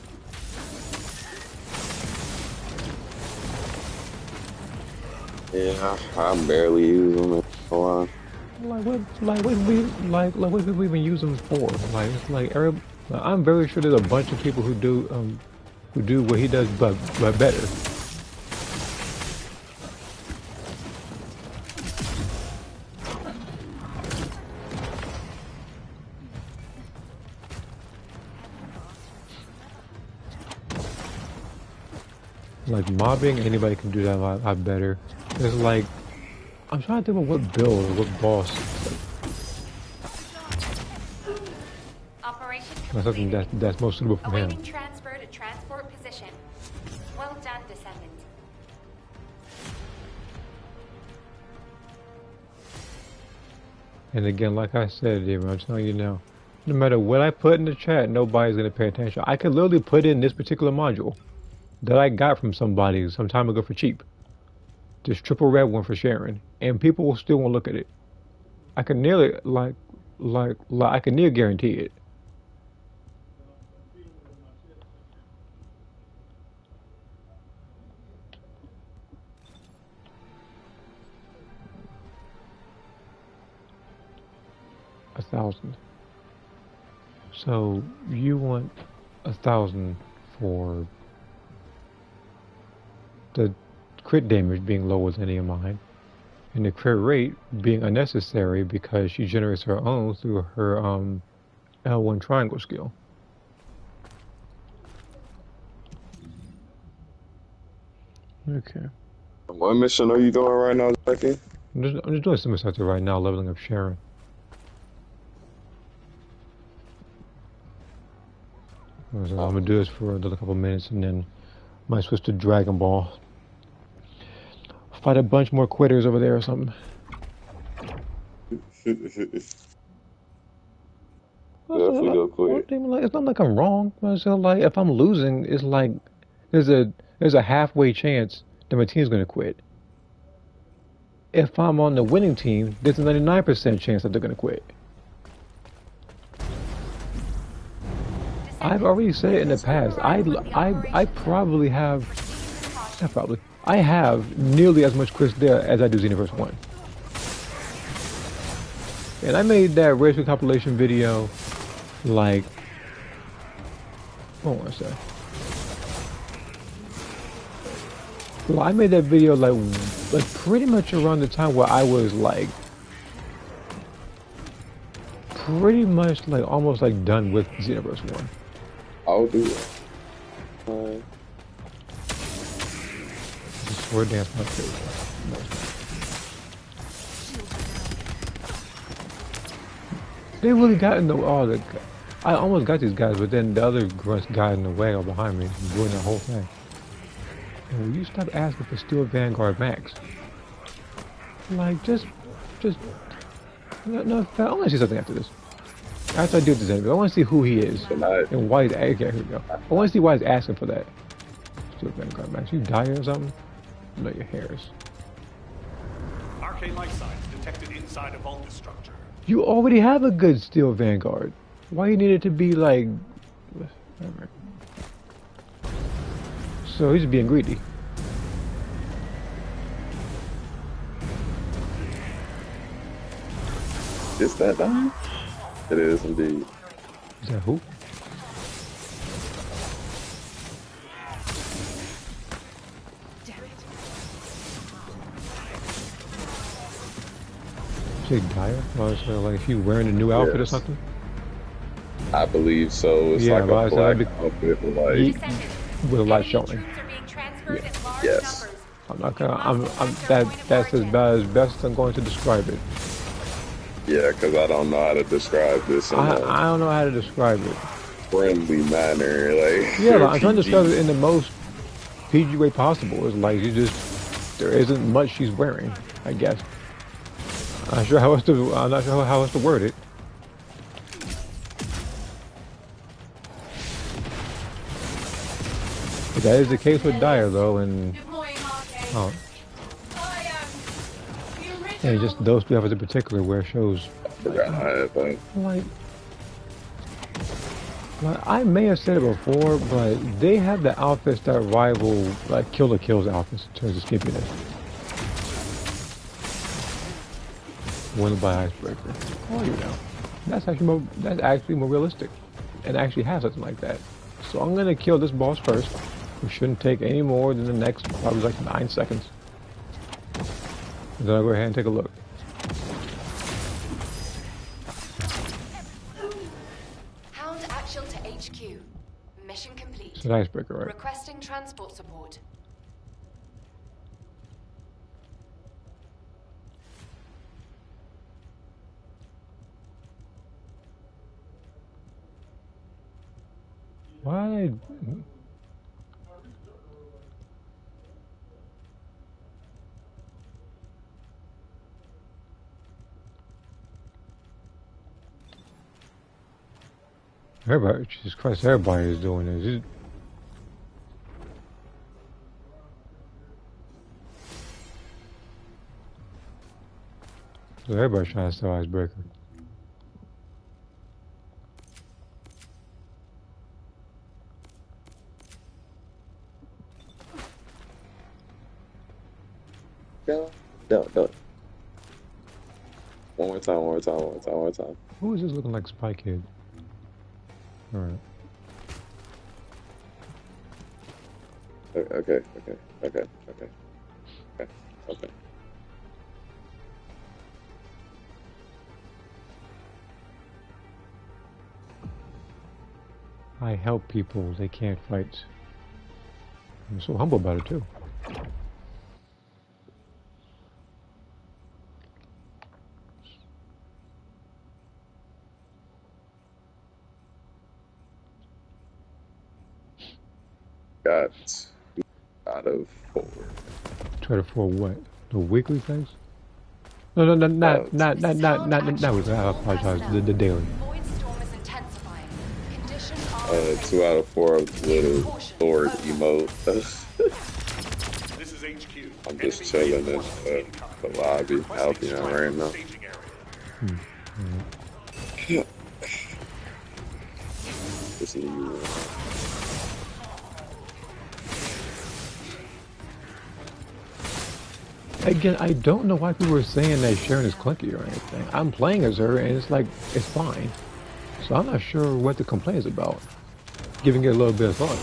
Yeah, I barely use them. What did we even use them for? Like it's like I'm very sure there's a bunch of people who do what he does but better. Like mobbing, anybody can do that a lot better. It's like I'm trying to think of what build or what boss. Operation That's something that's most suitable for him. awaiting transfer to transport position. Well done, Descendant. And again, like I said, I'm telling you now, no matter what I put in the chat, nobody's gonna pay attention. I could literally put in this particular module that I got from somebody some time ago for cheap. This triple red one for sharing, and people will still won't look at it. I can nearly I can near guarantee it. $1,000. So you want 1,000 for the crit damage being lower than any of mine, and the crit rate being unnecessary because she generates her own through her L1 triangle skill. Okay. What mission are you doing right now, Jackie? I'm just doing some stuff right now, leveling up Sharon. So I'm gonna do this for another couple minutes and then might switch to Dragon Ball. Fight a bunch more quitters over there or something. Definitely go quick. It's not like I'm wrong. So like if I'm losing, it's like there's a halfway chance that my team's gonna quit. If I'm on the winning team, there's a 99% chance that they're gonna quit. I've already said it in the past. I probably have. Not probably. I have nearly as much quits there as I do Xenoverse 1. And I made that racial compilation video like, what was that? Well, I made that video like pretty much around the time where I was like pretty much like almost like done with Xenoverse 1. I'll do it. The sword dance my favorite. They really got in the I almost got these guys, but then the other grunts got in the way or behind me, doing the whole thing. And will you stop asking for Steel Vanguard Max? Like, just, no, I want to see something after this. After I do this anyway, I want to see who he is Tonight. and why he's, okay, here we go. I want to see why he's asking for that. Steel Vanguard Max, you die or something? No, your hairs. Arcane life signs detected inside a vault structure. You already have a good Steel Vanguard. Why you need it to be like... Whatever. So he's being greedy. Is that done? It is indeed. Is that who? Say Dyer? Oh, so like if you wearing a new outfit or Yes. something? I believe so. It's Yeah, like well, a I said black I'd be- outfit with like Descendant. With a lot Enemy showing. troops are being transferred in large Yes. numbers. I'm not gonna. That's as bad as best I'm going to describe it. yeah, because I don't know how to describe this in I a don't know how to describe it. friendly manner. Like Yeah, like, I'm trying to PG. describe it in the most PG way possible. It's like there isn't much she's wearing, I guess. I'm not sure how else to word it. But that is the case with Dyer though, and oh, and just those two outfits in particular where it shows Forgot how I had that. like I may have said it before, but they have the outfits that rival like Kill the Kill's outfits in terms of skimpiness. Win by Icebreaker. Oh, you know, that's actually more realistic, and actually has something like that. So I'm gonna kill this boss first. We shouldn't take any more than the next probably like 9 seconds. And then I'll go ahead and take a look. Hound actual to HQ. Mission complete. It's an Icebreaker, right? Requesting transport support. Why? Everybody, Jesus Christ, everybody is doing this. So everybody's trying to sell Icebreaker. Go. No. One more time. Who is this looking like Spy Kid? Alright. Okay. I help people, they can't fight. I'm so humble about it too. Got 2 out of 4. Try to for what? The weekly things? No, not weekly. I apologize. The daily. Void storm is intensifying. Conditions are 2 out of 4 of the little sword emote. This is HQ. I'm just chilling in the lobby, helping out right now. Staging area. This is you. Again, I don't know why people are saying that Sharon is clunky or anything. I'm playing as her, and it's like, it's fine. So I'm not sure what the complaint is about. Giving it a little bit of thought.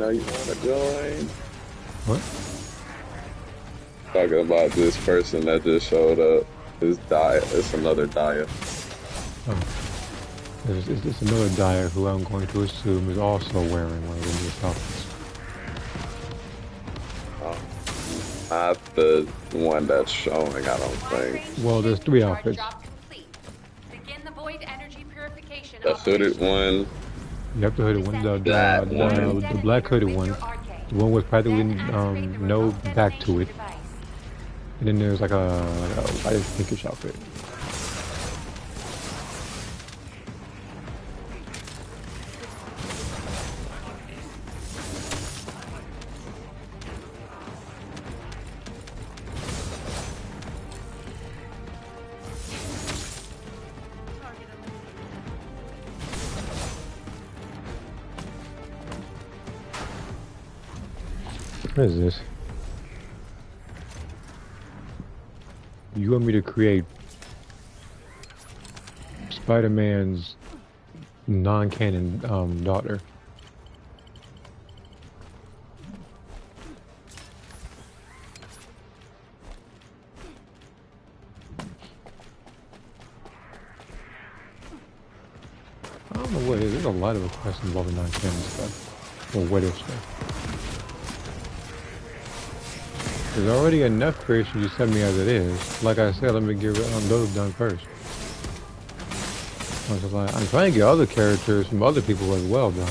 know you wanna join. What? Talking about this person that just showed up. This Daya. It's another Daya. Oh, it's another dyer who I'm going to assume is also wearing one of the newest outfits. Not the one that's showing, I don't think. Well, there's 3 outfits. Begin the void energy purification The hooded one. Yep, the hooded one, That one. the black hooded one, the one with practically no back to it, and then there's like a white pinkish outfit. What is this? You want me to create Spider-Man's non-canon daughter? I don't know what it is. There's a lot of requests involving non-canon stuff. Or what if stuff. There's already enough creations you sent me as it is. Like I said, let me get those done first. I'm trying to get other characters from other people as well done.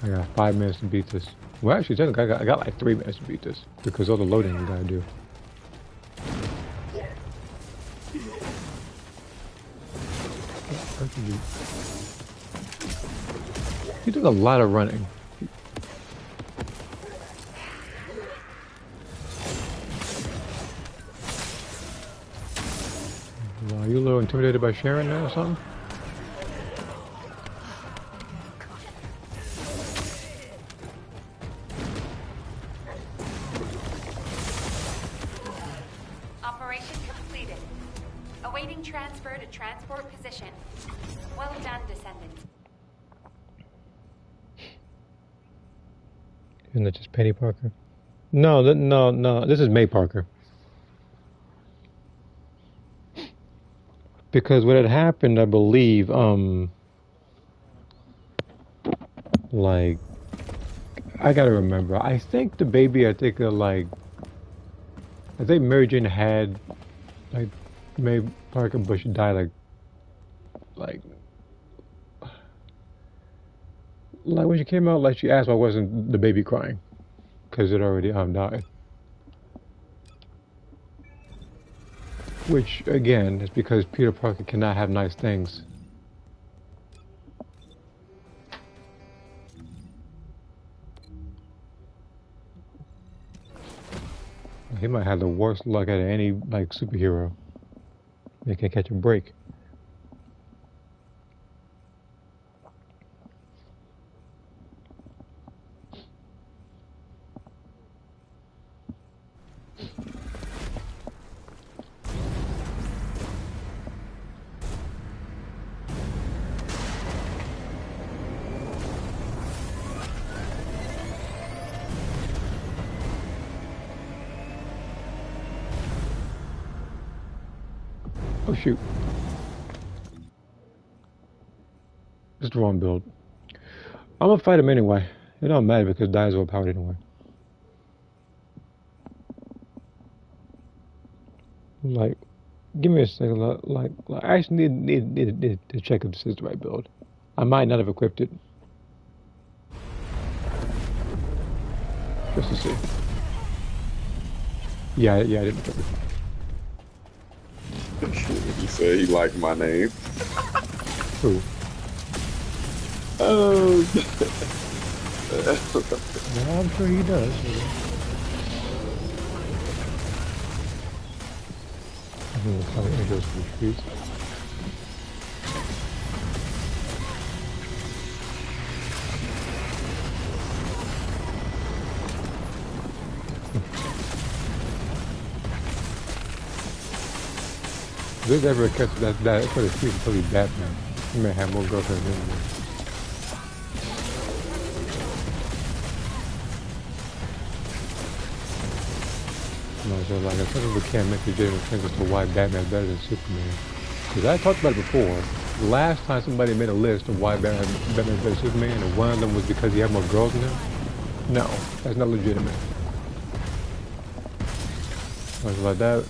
I got 5 minutes to beat this. Well, actually, technically, I got like 3 minutes to beat this because of the loading I gotta do. You did a lot of running. Are you a little intimidated by Sharon now or something? Operation completed. Awaiting transfer to transport position. Well done, Descendant. Isn't that just Penny Parker? No, no. This is May Parker. Because what had happened, I believe, like, I gotta remember. I think the baby, I think Mary Jane had, like, May Parker, but she died, like when she came out, like, she asked why wasn't the baby crying, because it already died. Which, again, is because Peter Parker cannot have nice things. He might have the worst luck out of any, like, superhero. They can't catch a break. Oh shoot. It's the wrong build. I'm gonna fight him anyway. It don't matter because Dai's overpowered anyway. Like, give me a second. Like I actually need to check if this is the right build. I might not have equipped it. Just to see. Yeah, I didn't look at He said he liked my name. Who? Oh, Yeah, I'm sure he does. I mean, it's probably angels from the streets. If there's ever a character that for the streets, it's probably Batman. He may have more girlfriends than me. You know, so like, if some people can't make legitimate sense as to why Batman's better than Superman. Because I talked about it before. The last time somebody made a list of why Batman's better than Superman, and one of them was because he had more girls than him. No, that's not legitimate. I was like that.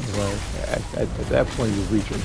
I was like, at that point, you're reaching.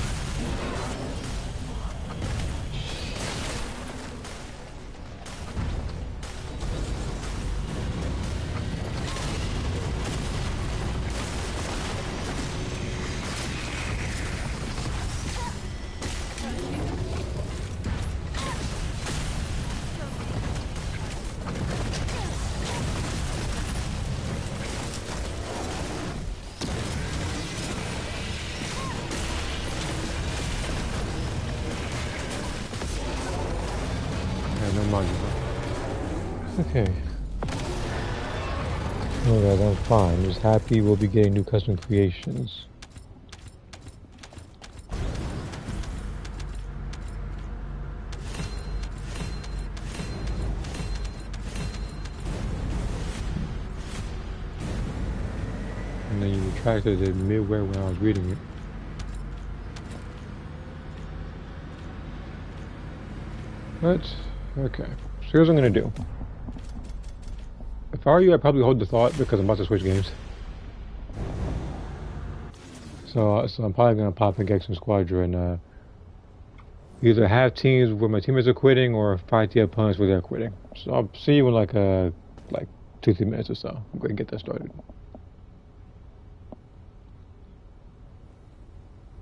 Yeah, no modular. Okay. Alright, I'm fine. Just happy we'll be getting new custom creations. And then you retracted it midway when I was reading it. But, okay. So here's what I'm gonna do. If I were you, I'd probably hold the thought because I'm about to switch games. So I'm probably gonna pop in Gex and Squadron. Either have teams where my teammates are quitting or fight the opponents where they're quitting. So I'll see you in like 2-3 minutes or so. I'm gonna get that started.